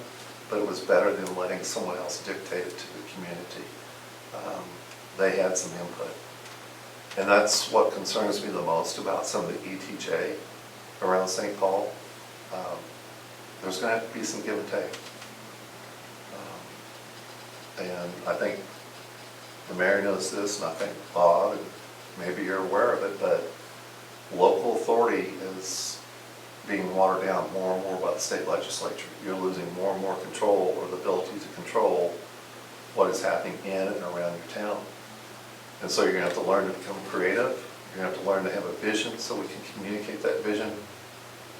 but it was better than letting someone else dictate it to the community. They had some input. And that's what concerns me the most about some of the ETJ around St. Paul. There's going to have to be some give and take. And I think the mayor knows this, and I think Bob, and maybe you're aware of it, but local authority is being watered down more and more by the state legislature. You're losing more and more control, or the ability to control what is happening in and around your town. And so you're going to have to learn to become creative. You're going to have to learn to have a vision so we can communicate that vision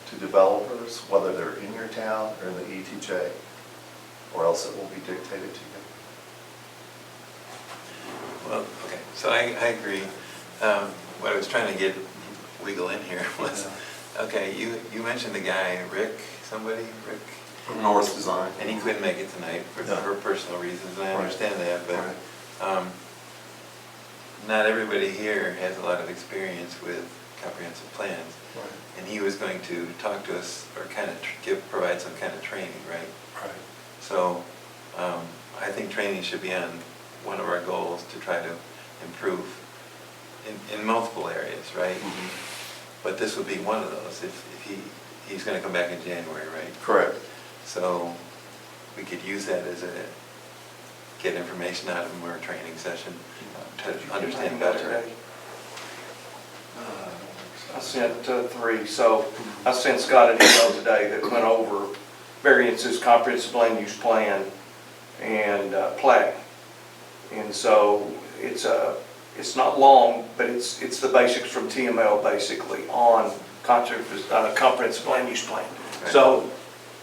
to developers, whether they're in your town or in the ETJ, or else it will be dictated to you. Well, okay, so I agree. What I was trying to wiggle in here was, okay, you mentioned the guy, Rick, Rick? From North Design. And he couldn't make it tonight for personal reasons, and I Right. understand that, but Right. not everybody here has a lot of experience with comprehensive plans. Right. And he was going to talk to us, or kind of provide some kind of training, right? Right. So I think training should be on one of our goals to try to improve in multiple areas, right? Mm-hmm. But this would be one of those if he's going to come back in January, right? Correct. So we could use that as get information out of him or a training session to understand better. I sent 3, so I sent Scott an email today that went over variances, comprehensive land use plan, and plating. And so it's not long, but it's the basics from TML basically on comprehensive land use plan. Right. So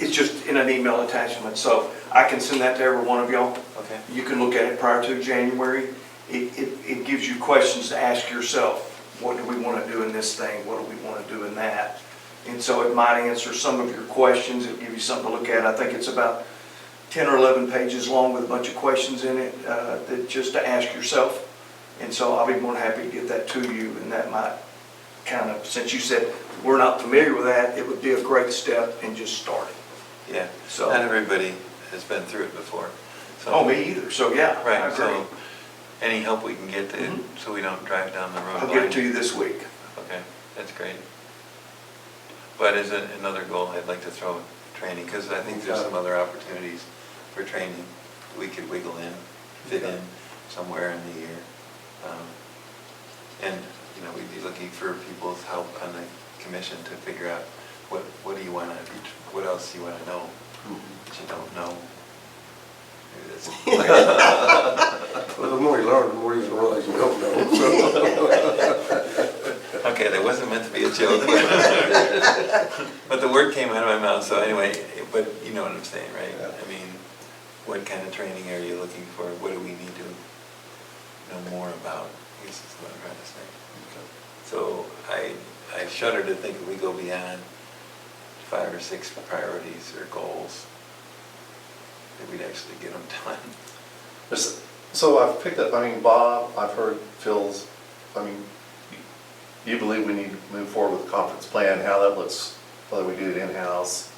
it's just in an email attachment, so I can send that to every one of y'all. Okay. You can look at it prior to January. It gives you questions to ask yourself. What do we want to do in this thing? What do we want to do in that? And so it might answer some of your questions. It'll give you something to look at. I think it's about 10 or 11 pages long with a bunch of questions in it that just to ask yourself. And so I'll be more than happy to get that to you, and that might kind of, since you said we're not familiar with that, it would be a great step in just starting. Yeah, So- not everybody has been through it before. So, Oh, me either. So yeah, I Right, agree. so any help we can get to, Mhm. so we don't drive down the road I'll get it blind. to you this week. Okay, that's great. But as another goal, I'd like to throw training, because I think there's some other opportunities for training we could wiggle in, fit in somewhere in the year. And, you know, we'd be looking for people's help on the commission to figure out what do you want to, what else do you want to know that you don't know. Maybe that's Well, the more you learn, the more you realize you don't know. So. Okay, that wasn't meant to be a joke. But the word came out of my mouth, so anyway, but you know what I'm saying, right? Yeah. I mean, what kind of training are you looking for? What do we need to know more about? I guess that's what I'm trying to say. So I shudder to think if we go beyond 5 or 6 priorities or goals, that we'd actually get them done. So I've picked up, I mean, Bob, I've heard Phil's, I mean, you believe we need to move forward with the conference plan, how that looks, whether we do it in-house,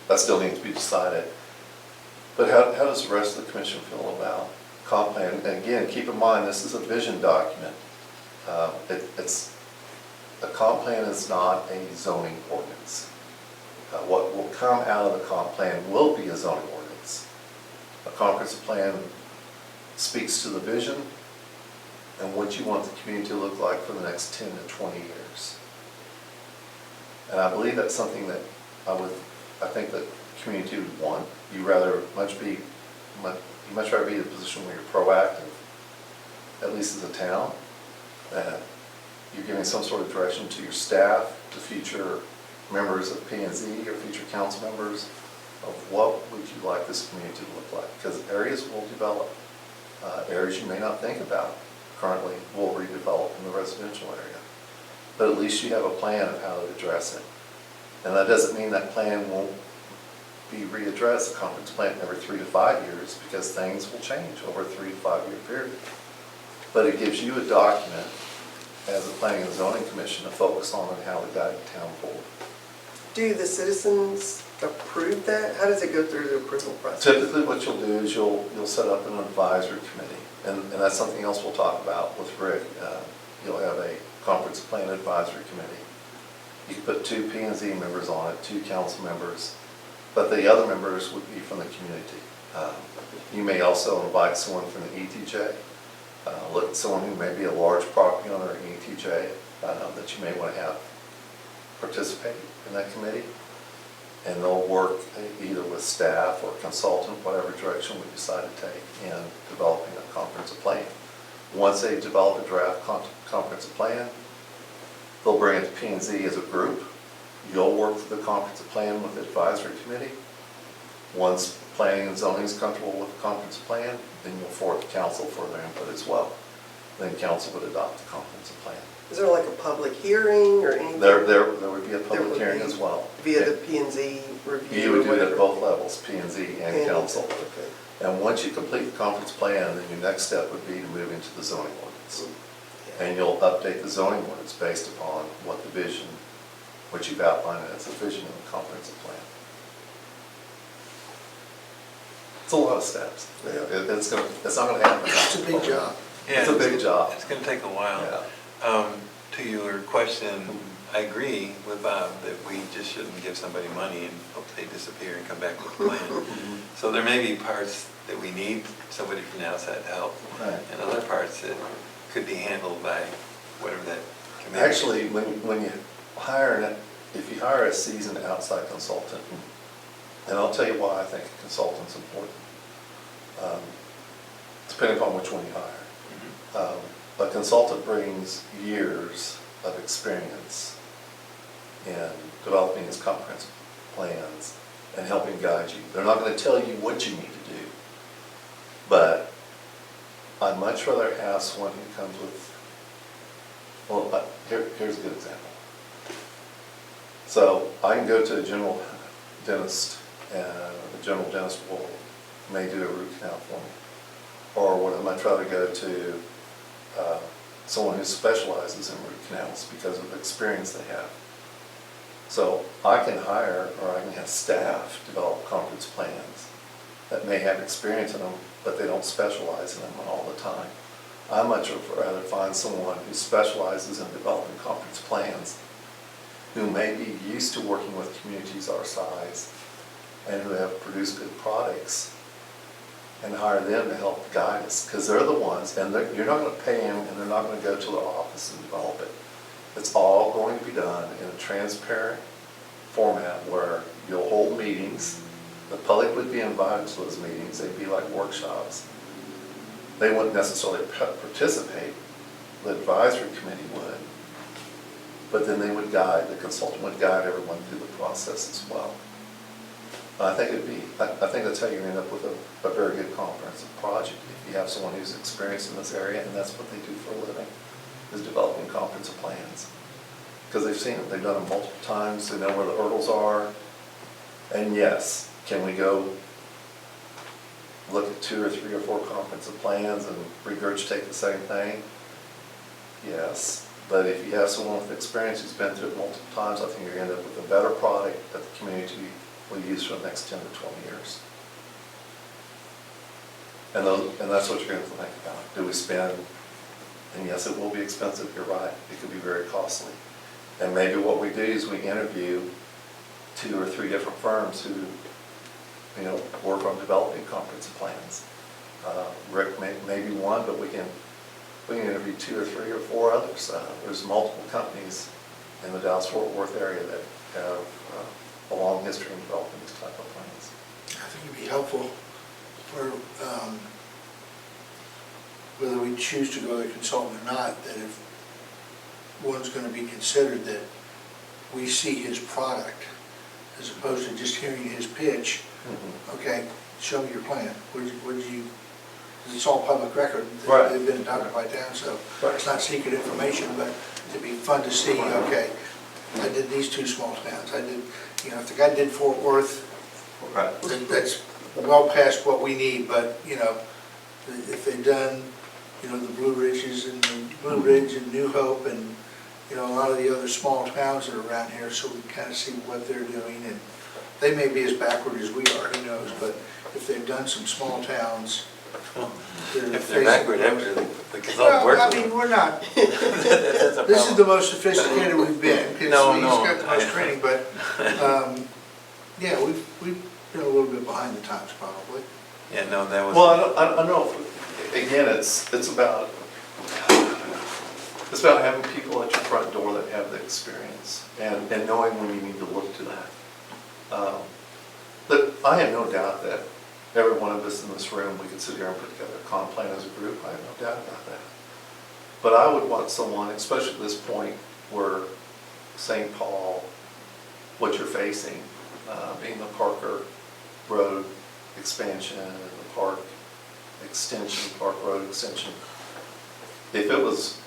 that still needs to be decided. But how does the rest of the commission feel about comp plan? And again, keep in mind, this is a vision document. A comp plan is not a zoning ordinance. What will come out of the comp plan will be a zoning ordinance. A comprehensive plan speaks to the vision and what you want the community to look like for the next 10 to 20 years. And I believe that's something that I think that the community would want. You much rather be in a position where you're proactive, at least as a town, that you're giving some sort of direction to your staff, to future members of P&Z or future council members of what would you like this community to look like? Because areas will develop. Areas you may not think about currently will redevelop in the residential area. But at least you have a plan of how to address it. And that doesn't mean that plan won't be readdressed, a conference plan every 3 to 5 years, because things will change over a 3 to 5 year period. But it gives you a document as a planning and zoning commission to focus on and how to guide the town forward. Do the citizens approve that? How does it go through the approval process? Typically what you'll do is you'll set up an advisory committee, and that's something else we'll talk about with Rick. You'll have a conference plan advisory committee. You can put 2 P&Z members on it, 2 council members, but the other members would be from the community. You may also invite someone from the ETJ, someone who may be a large property owner in ETJ that you may want to have participate in that committee. And they'll work either with staff or consultant, whatever direction we decide to take in developing a comprehensive plan. Once they develop a draft comprehensive plan, they'll bring it to P&Z as a group. You'll work through the comprehensive plan with the advisory committee. Once planning and zoning is comfortable with the comprehensive plan, then you'll forward to council for their input as well. Then council would adopt the comprehensive plan. Is there like a public hearing or anything? There would be a public hearing as well. Via the P&Z review? You would do it or at both levels, P&Z and council. Okay. And once you complete the conference plan, then your next step would be to move into the zoning ordinance. And you'll update the zoning ordinance based upon what the vision, what you've outlined as a vision in the comprehensive plan. It's a lot of steps. It's not gonna happen. It's a big job. It's a big job. It's going to take a while. Yeah. To your question, I agree with Bob that we just shouldn't give somebody money and hope they disappear and come back with a plan. So there may be parts that we need somebody from the outside to help, Right. and other parts that could be handled by whatever that committee is. Actually, when you hire, if you hire a seasoned outside consultant, and I'll tell you why I think a consultant's important, depending upon which one you hire. A consultant brings years of experience in developing his comprehensive plans and helping guide you. They're not going to tell you what you need to do, but I'd much rather have someone who comes with, well, here's a good example. So I can go to a general dentist, and the general dentist may do a root canal for me. Or would I much rather go to someone who specializes in root canals because of the experience they have? So I can hire, or I can have staff develop conference plans that may have experience in them, but they don't specialize in them all the time. I much rather find someone who specializes in developing conference plans, who may be used to working with communities our size and who have produced good products, and hire them to help guide us, because they're the ones, and you're not going to pay them, and they're not going to go to their office and develop it. It's all going to be done in a transparent format where you'll hold meetings. The public would be invited to those meetings. They'd be like workshops. They wouldn't necessarily participate. The advisory committee would. But then they would guide, the consultant would guide everyone through the process as well. I think I think that's how you end up with a very good comprehensive project. If you have someone who's experienced in this area, and that's what they do for a living, is developing comprehensive plans. Because they've seen it, they've done them multiple times, they know where the hurdles are. And yes, can we go look at 2 or 3 or 4 comprehensive plans and regurgitate the same thing? Yes, but if you have someone with experience who's been through it multiple times, I think you're going to end up with a better product that the community will use for the next 10 to 20 years. And that's what you're going to think about. Do we spend, and yes, it will be expensive, you're right, it could be very costly. And maybe what we do is we interview 2 or 3 different firms who, work on developing comprehensive plans. Rick may be one, but we can interview 2 or 3 or 4 others. There's multiple companies in the Dallas-Fort Worth area that have a long history in developing these type of plans. I think it'd be helpful for, whether we choose to go to the consultant or not, that if one's gonna be considered, that we see his product, as opposed to just hearing his pitch. Okay, show me your plan. Would you, it's all public record. Right. They've been adopted by town, so Right. it's not secret information, but it'd be fun to see, okay, I did these 2 small towns. I did, if the guy did Fort Worth, Right. that's well past what we need, but, if they've done, the Blue Ridges and the Blue Ridge and New Hope and, a lot of the other small towns that are around here, so we kind of see what they're doing, and they may be as backward as we are, who knows, but if they've done some small towns. If they're backward, the consultant Well, works I with mean, them. we're not, That's a this is problem. the most sophisticated we've been, because No, he's no, got the most I- training, but, yeah, we've been a little bit behind the times, probably. Yeah, no, that was. Well, I don't know, again, it's about having people at your front door that have the experience and knowing when you need to look to that. But I have no doubt that every one of us in this room, we could sit here and put together a comp plan as a group, I have no doubt about that. But I would want someone, especially at this point where St. Paul, what you're facing, being the Parker Road expansion and the Park extension, Park Road extension. If it was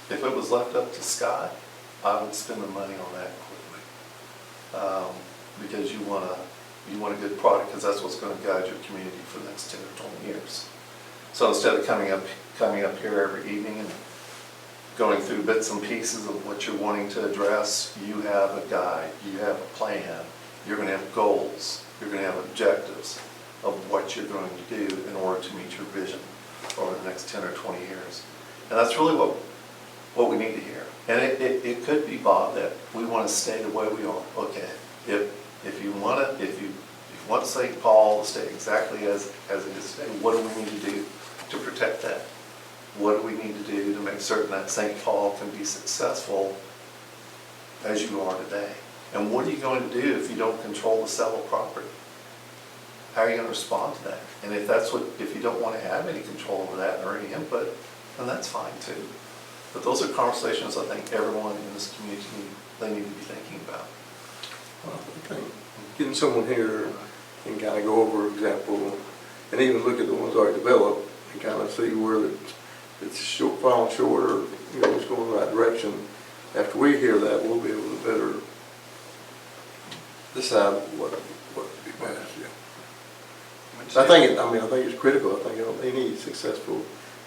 left up to Scott, I would spend the money on that quickly. Because you want a good product, because that's what's going to guide your community for the next 10 or 20 years. So instead of coming up here every evening and going through bits and pieces of what you're wanting to address, you have a guide, you have a plan, you're going to have goals, you're going to have objectives of what you're going to do in order to meet your vision over the next 10 or 20 years. And that's really what we need to hear. And it could be, Bob, that we want to stay the way we are. Okay, if you want St. Paul to stay exactly as it is today, what do we need to do to protect that? What do we need to do to make certain that St. Paul can be successful as you are today? And what are you going to do if you don't control the sale of property? How are you going to respond to that? And if you don't want to have any control over that or any input, then that's fine too. But those are conversations I think everyone in this community, they need to be thinking about. I think getting someone here and kind of go over example, and even look at the ones already developed and kind of see where it's falling short or, it's going in the right direction. After we hear that, we'll be able to better decide what would be best, yeah. I think it's critical. I think any successful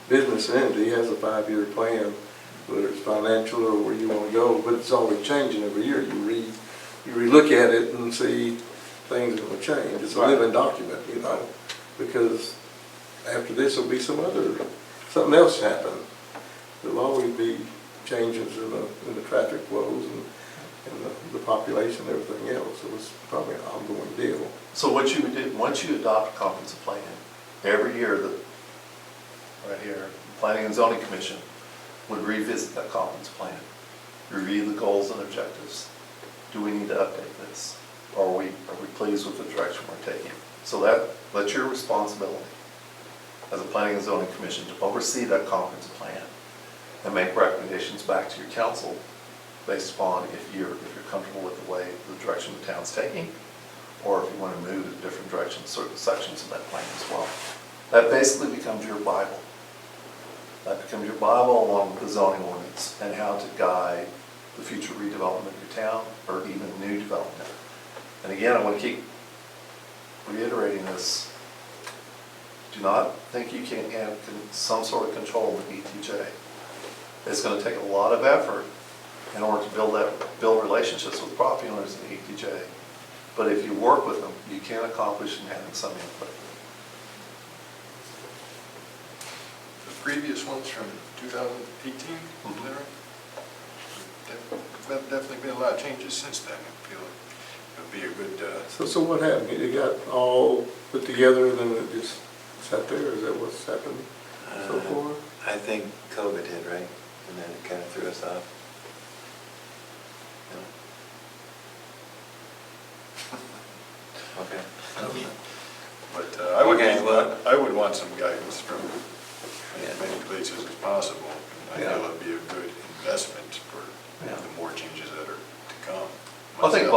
business entity has a 5-year plan, whether it's financial or where you want to go, but it's always changing every year. You re-look at it and see things are going to change. It's a living document, because after this will be something else happen. There'll always be changes in the traffic flows and the population and everything else. So it's probably an ongoing deal. So what you would do, once you adopt a comprehensive plan, every year, right here, the Planning and Zoning Commission would revisit that comprehensive plan, review the goals and objectives. Do we need to update this? Are we pleased with the direction we're taking? So that's your responsibility as a Planning and Zoning Commission to oversee that comprehensive plan and make recommendations back to your council based upon if you're comfortable with the direction the town's taking, or if you want to move in different directions, certain sections of that plan as well. That basically becomes your Bible. That becomes your Bible along with the zoning ordinance and how to guide the future redevelopment of your town or even new development. And again, I want to keep reiterating this. Do not think you can't have some sort of control with ETJ. It's going to take a lot of effort in order to build relationships with property owners in ETJ. But if you work with them, you can accomplish in having some input. The previous ones from 2018, is that right? There's definitely been a lot of changes since then. I feel like it would be a good, So what happened? It got all put together and then it just sat there? Is that what's happened so far? I think COVID hit, right? And then it kind of threw us off. Okay. but Okay, well- I would want some guidance from as many places as possible. I feel it'd be a good investment for the more changes that are to come. I think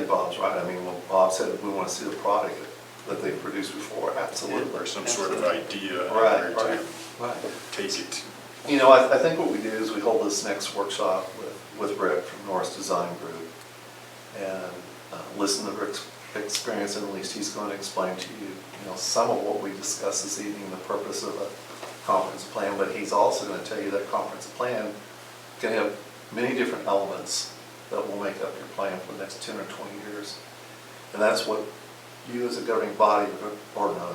Bob's right. I mean, when Bob said we want to see the product that they've produced before, absolutely. Or some sort of idea Right, where to right. take it. You know, I think what we do is we hold this next workshop with Rick from Norris Design Group and listen to Rick's experience, and at least he's going to explain to you, some of what we discussed this evening, the purpose of a comprehensive plan, but he's also going to tell you that comprehensive plan can have many different elements that will make up your plan for the next 10 or 20 years. And that's what you as a governing body, or not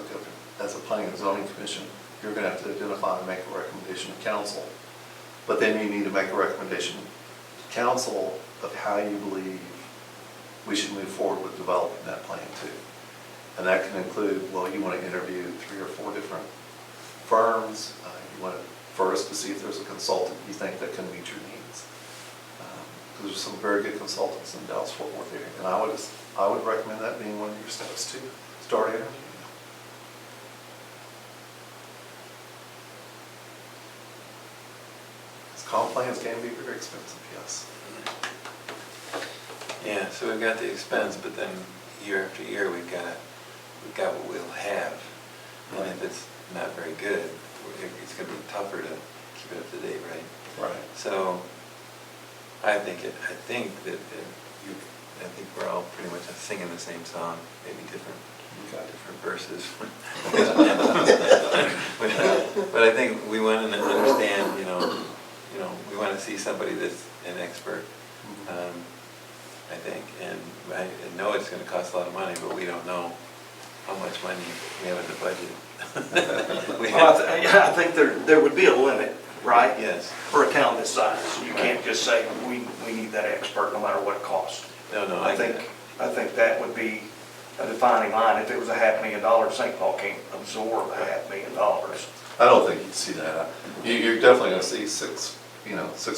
as a planning and zoning commission, you're going to have to identify and make a recommendation to council. But then you need to make a recommendation to council of how you believe we should move forward with developing that plan too. And that can include, well, you want to interview 3 or 4 different firms. You want to first to see if there's a consultant you think that can meet your needs. Because there's some very good consultants in Dallas-Fort Worth area. And I would recommend that being one of your steps to start interviewing. Comp plans can be very expensive, yes. Yeah, so we've got the expense, but then year after year, we've got what we'll have. And if it's not very good, it's going to be tougher to keep it up to date, right? Right. So I think we're all pretty much singing the same song, maybe different verses. But I think we want to understand, we want to see somebody that's an expert. I think, and I know it's going to cost a lot of money, but we don't know how much money we have in the budget. I think there would be a limit, right? Yes. For a town this size. You can't just say, we need that expert no matter what it costs. No, I think that would be a defining line. If it was $500,000, St. Paul can't absorb $500,000. I don't think you'd see that. You're definitely going to see six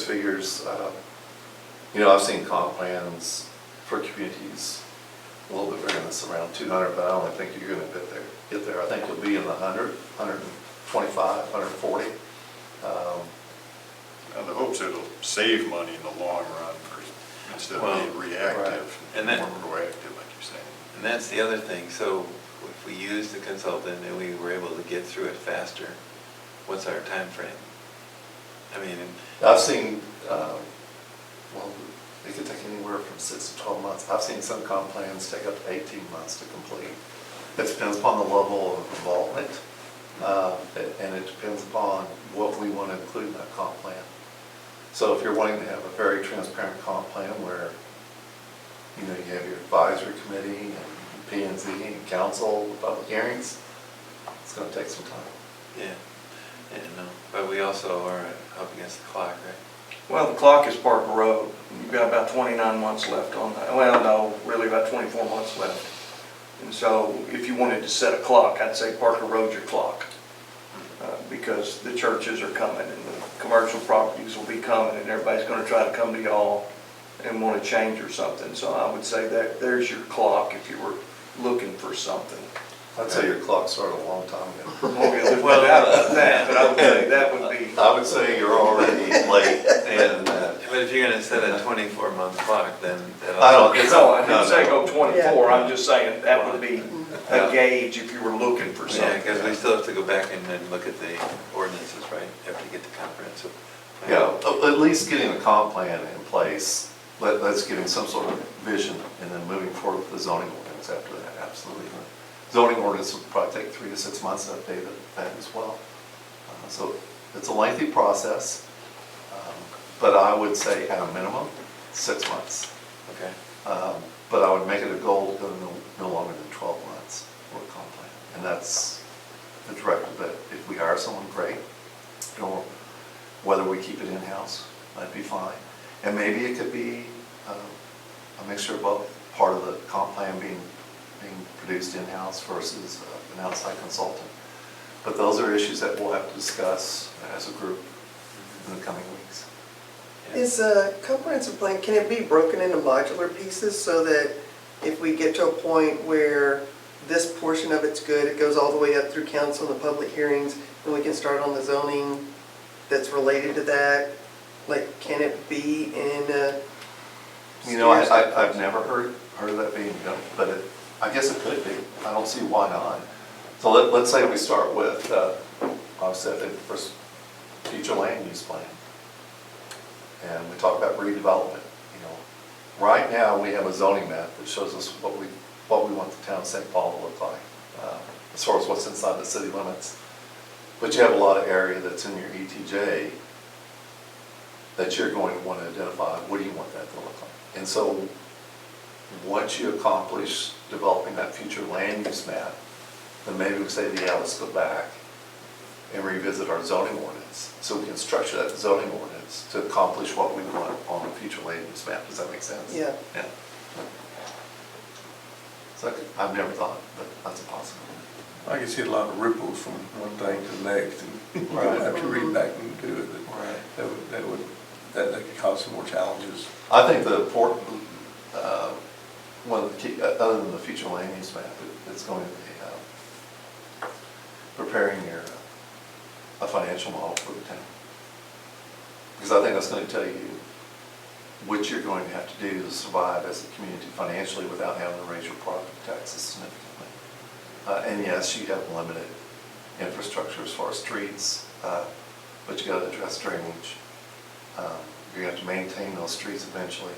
figures. I've seen comp plans for communities a little bit bigger than this, around 200, but I don't think you're going to get there. I think you'll be in the 100, 125, 140. And the hopes it'll save money in the long run instead of being reactive and more proactive, like you're saying. And that's the other thing. So if we use the consultant and we were able to get through it faster, what's our time frame? I mean, I've seen, it could take anywhere from 6 to 12 months. I've seen some comp plans take up to 18 months to complete. It depends upon the level of involvement, and it depends upon what we want to include in that comp plan. So if you're wanting to have a very transparent comp plan where, you have your advisory committee and P&Z and council, public hearings, it's going to take some time. yeah, but we also are up against the clock, right? Well, the clock is Parker Road. You've got about 29 months left on that. Well, no, really about 24 months left. And so if you wanted to set a clock, I'd say Parker Road's your clock. Because the churches are coming and the commercial properties will be coming and everybody's going to try to come to y'all and want to change or something. So I would say that there's your clock if you were looking for something. I'd say your clock started a long time ago. Well, that, but I would say that would be. I would say you're already late, and But But if you're gonna set a 24-month clock, then that'll. I don't, it's, No, I no, didn't say no. go 24, I'm just saying that would be Yeah. a gauge if you were looking for Yeah, something. because we still have to go back and then look at the ordinances, right, after you get the comprehensive plan. Yeah, at least getting a comp plan in place, let's give him some sort of vision, and then moving forward with the zoning ordinance after that, absolutely. Zoning ordinance will probably take 3 to 6 months to update that as well. So it's a lengthy process, but I would say at a minimum, 6 months. Okay. But I would make it a goal to go no longer than 12 months for a comp plan. And that's the directive that if we hire someone, great. Or whether we keep it in-house, that'd be fine. And maybe it could be a mixture of both, part of the comp plan being produced in-house versus an outside consultant. But those are issues that we'll have to discuss as a group in the coming weeks. Is a comprehensive plan, can it be broken into modular pieces so that if we get to a point where this portion of it's good, it goes all the way up through council and the public hearings, and we can start on the zoning that's related to that? Like, can it be in a? You know, I've never heard of that being done, but I guess it could be. I don't see why not. So let's say we start with, obviously, I think the first future land use plan. And we talk about redevelopment, you know. Right now, we have a zoning map that shows us what we want the town of St. Paul to look like, as far as what's inside the city limits. But you have a lot of area that's in your ETJ that you're going to want to identify, what do you want that to look like? And so, once you accomplish developing that future land use map, then maybe we say, yeah, let's go back and revisit our zoning ordinance, so we can structure that zoning ordinance to accomplish what we want on the future land use map. Does that make sense? Yeah. Yeah. So I've never thought, but that's a possibility. I can see a lot of ripples from one thing to the next, and you Right. don't have to read back into it. Right. That could cause some more challenges. I think the important, one of the key, other than the future land use map, it's going to be preparing a financial model for the town. Because I think that's going to tell you what you're going to have to do to survive as a community financially without having to raise your property taxes significantly. And yes, you have limited infrastructure as far as streets, but you got to address drainage. You're going to have to maintain those streets eventually.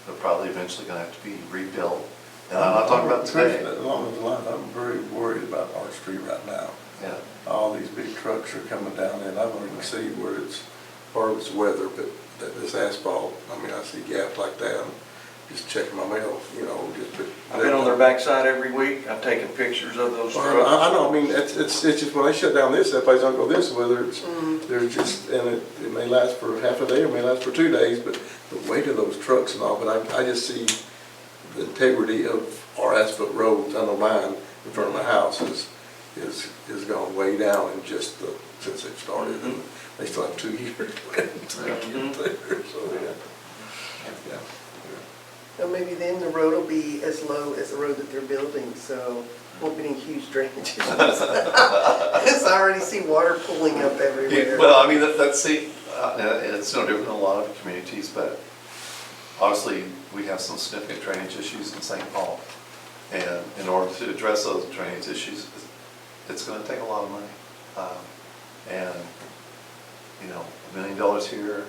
They're probably eventually going to have to be rebuilt. And I'm not talking about today. Along those lines, I'm very worried about our street right now. Yeah. All these big trucks are coming down in. I don't even see where it's, part of it's weather, but this asphalt, I mean, I see gaps like that. I'm just checking my mail, you know, just. I've been on their backside every week, I've taken pictures of those trucks. Well, I know, I mean, it's just when they shut down this, that place don't go this, whether it's, there's just, and it may last for half a day, or may last for 2 days, but the weight of those trucks and all, but I just see the integrity of our asphalt roads, I know mine, in front of my house is gone way down in just since they've started, and they still have 2 years to get there, so, yeah. Well, maybe then the road will be as low as the road that they're building, so won't be any huge drainage issues. Because I already see water pooling up everywhere. Well, I mean, that's it's no different than a lot of communities, but obviously we have some significant drainage issues in St. Paul. And in order to address those drainage issues, it's going to take a lot of money. And, you know, $1 million here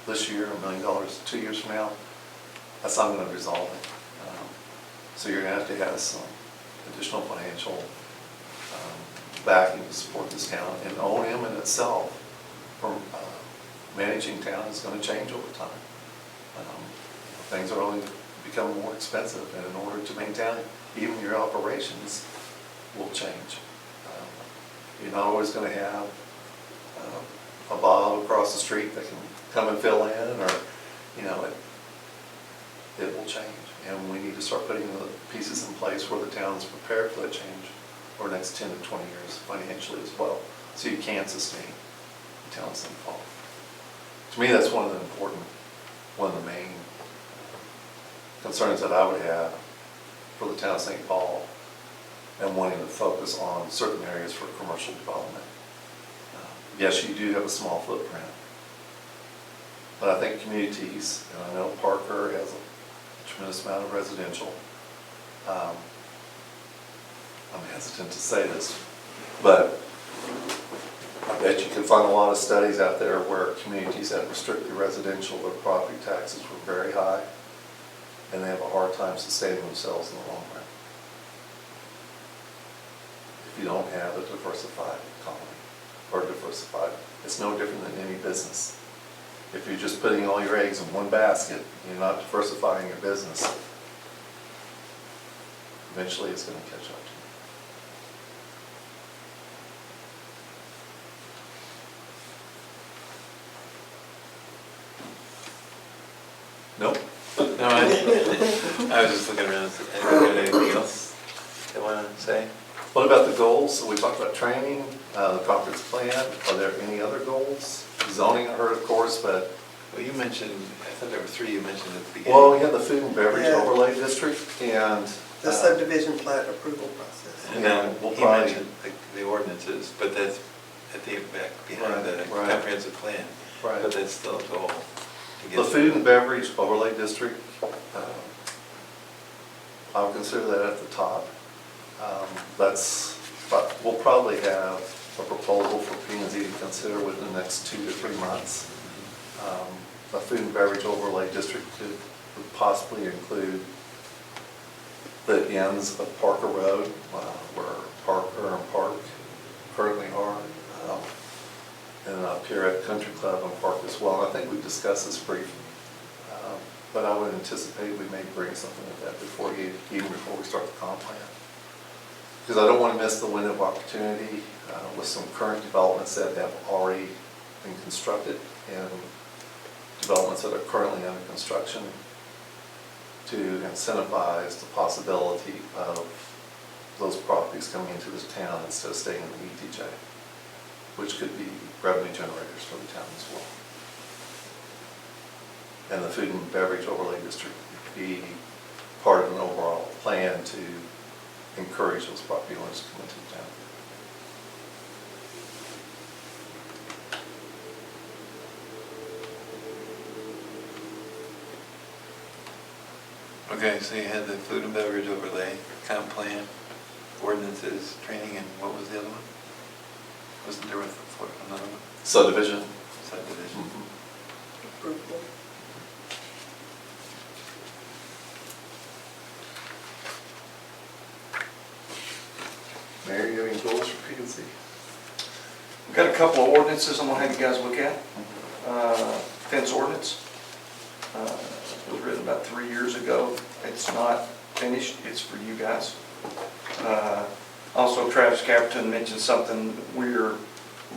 this year, $1 million 2 years from now, that's not going to resolve it. So you're going to have some additional financial backing to support this town. And O&M in itself, from managing town, is going to change over time. Things are only become more expensive, and in order to maintain even your operations will change. You're not always going to have a Bob across the street that can come and fill in, or, you know, it will change. And we need to start putting the pieces in place where the town is prepared for that change over the next 10 to 20 years financially as well, so you can sustain the town of St. Paul. To me, that's one of the main concerns that I would have for the town of St. Paul, and wanting to focus on certain areas for commercial development. Yes, you do have a small footprint, But I think communities, and I know Parker has a tremendous amount of residential. I'm hesitant to say this, but I bet you can find a lot of studies out there where communities that restricted residential, their property taxes were very high, and they have a hard time sustaining themselves in the long run. If you don't have a diversified economy, or diversified, it's no different than any business. If you're just putting all your eggs in one basket, you're not diversifying your business, eventually it's going to catch up to you. Nope. No, I was just looking around, anything else they want to say? What about the goals? So we talked about training, the conference plan. Are there any other goals? Zoning, I heard, of course, but, Well, you mentioned, I thought there were three you mentioned at the beginning. well, we have the food and beverage Yeah. overlay district, and The subdivision plat approval process. And then we'll he probably- mentioned the ordinances, but that's at the back, behind the Right. comprehensive plan. Right. But that's still a goal. to get the food and beverage overlay district, I would consider that at the top. But we'll probably have a proposal for P&Z to consider within the next 2 to 3 months. A food and beverage overlay district could possibly include the ends of Parker Road, where Parker and Park currently are, and up here at Country Club and Park as well. And I think we've discussed this briefly, but I would anticipate we may bring something like that even before we start the comp plan. Because I don't want to miss the window of opportunity with some current developments that have already been constructed and developments that are currently under construction, to incentivize the possibility of those properties coming into this town instead of staying in the ETJ, which could be revenue generators for the town as well. And the food and beverage overlay district would be part of an overall plan to encourage those property owners to come into the town. Okay, so you had the food and beverage overlay, comp plan, ordinances, training, and what was the other one? Wasn't there another one? Subdivision. Subdivision. Approval. Mary, you have any goals for P&Z? We've got a couple of ordinances I'm gonna have you guys look at. Fence ordinance. It was written about 3 years ago. It's not finished, it's for you guys. Also, Travis Caperton mentioned something, we're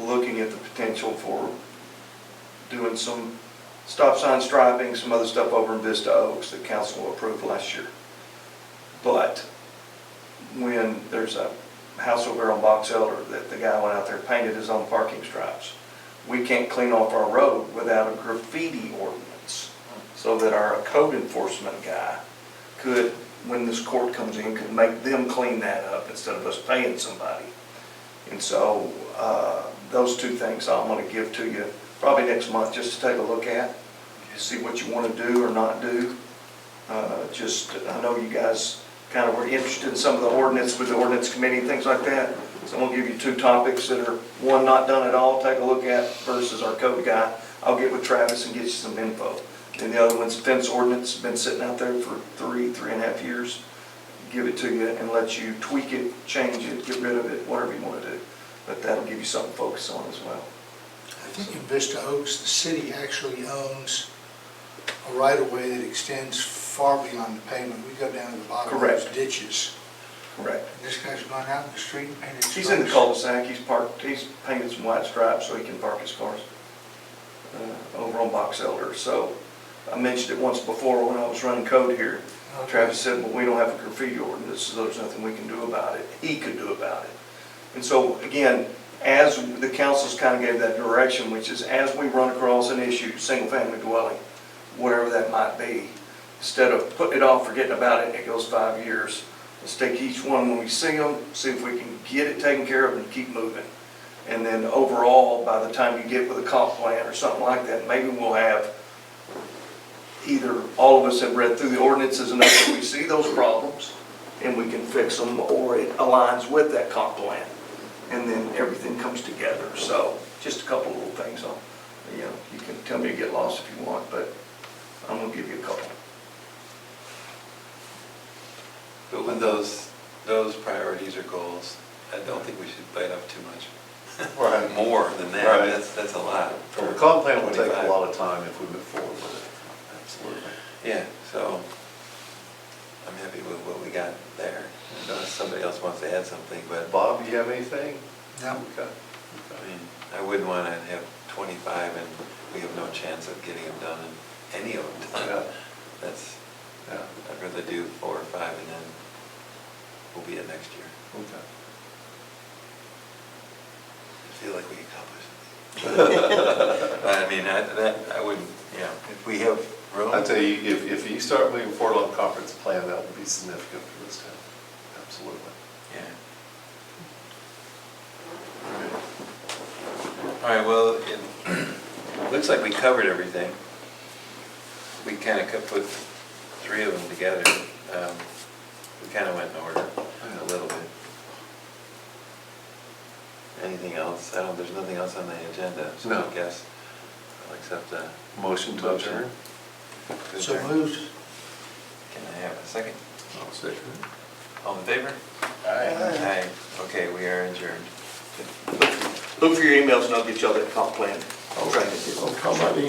looking at the potential for doing some stop sign striping, some other stuff over in Vista Oaks that council approved last year. But when there's a house over on Box Elder that the guy went out there and painted his own parking stripes, we can't clean off our road without a graffiti ordinance, so that our code enforcement guy could, when this court comes in, could make them clean that up instead of us paying somebody. And so those two things I'm going to give to you probably next month, just to take a look at, see what you want to do or not do. I know you guys kind of were interested in some of the ordinance with the ordinance committee and things like that. So I'm going to give you 2 topics that are, one, not done at all, take a look at, versus our code guy. I'll get with Travis and get you some info. And the other one's fence ordinance, been sitting out there for 3.5 years. Give it to you and let you tweak it, change it, get rid of it, whatever you want to do. But that'll give you something to focus on as well. I think in Vista Oaks, the city actually owns a right-of-way that extends far beyond the pavement. We go down to the bottom of those Correct. ditches. Correct. And this guy's gone out in the street and painted stripes. He's in the cul-de-sac, he's painted some white stripes so he can park his cars over on Box Elder. So I mentioned it once before when I was running code here. Okay. Travis said, well, we don't have a graffiti ordinance, so there's nothing we can do about it. He could do about it. And so, again, as the council's kind of gave that direction, which is as we run across an issue, single-family dwelling, whatever that might be, instead of putting it off, forgetting about it, and it goes 5 years, let's take each one when we see them, see if we can get it taken care of and keep moving. And then overall, by the time you get with a comp plan or something like that, maybe we'll have either all of us have read through the ordinances enough that we see those problems and we can fix them, or it aligns with that comp plan. And then everything comes together. So just a couple little things on, you know, you can tell me to get lost if you want, but I'm gonna give you a couple. But with those priorities or goals, I don't think we should bite off too much. Right. More than that, Right. that's a lot. So the comp plan will take a 25. lot of time if we move forward with it. Absolutely. Yeah, so I'm happy with what we got there. Unless somebody else wants to add something, but Bob, do you have anything? No. Okay. I mean, I wouldn't want to have 25 and we have no chance of getting them done and any of them Yeah. done. That's, Yeah, I'd rather do 4 or 5 and then we'll be at next year. okay. I feel like we accomplished it. But I mean, I wouldn't, you know, if we have room. I tell you, if you start moving forward on the conference plan, that will be significant for this town. Absolutely. Yeah. All right, well, it looks like we covered everything. We kind of put 3 of them together. We kind of went in order a little bit. Anything else? There's nothing else on the agenda, so No. I guess I'll accept a Motion to adjourn? So moved. Can I have a second? I'll second it. All in favor? Aye. Aye. Okay, we are adjourned. Look for your emails and I'll get y'all that comp plan. I'll call my email.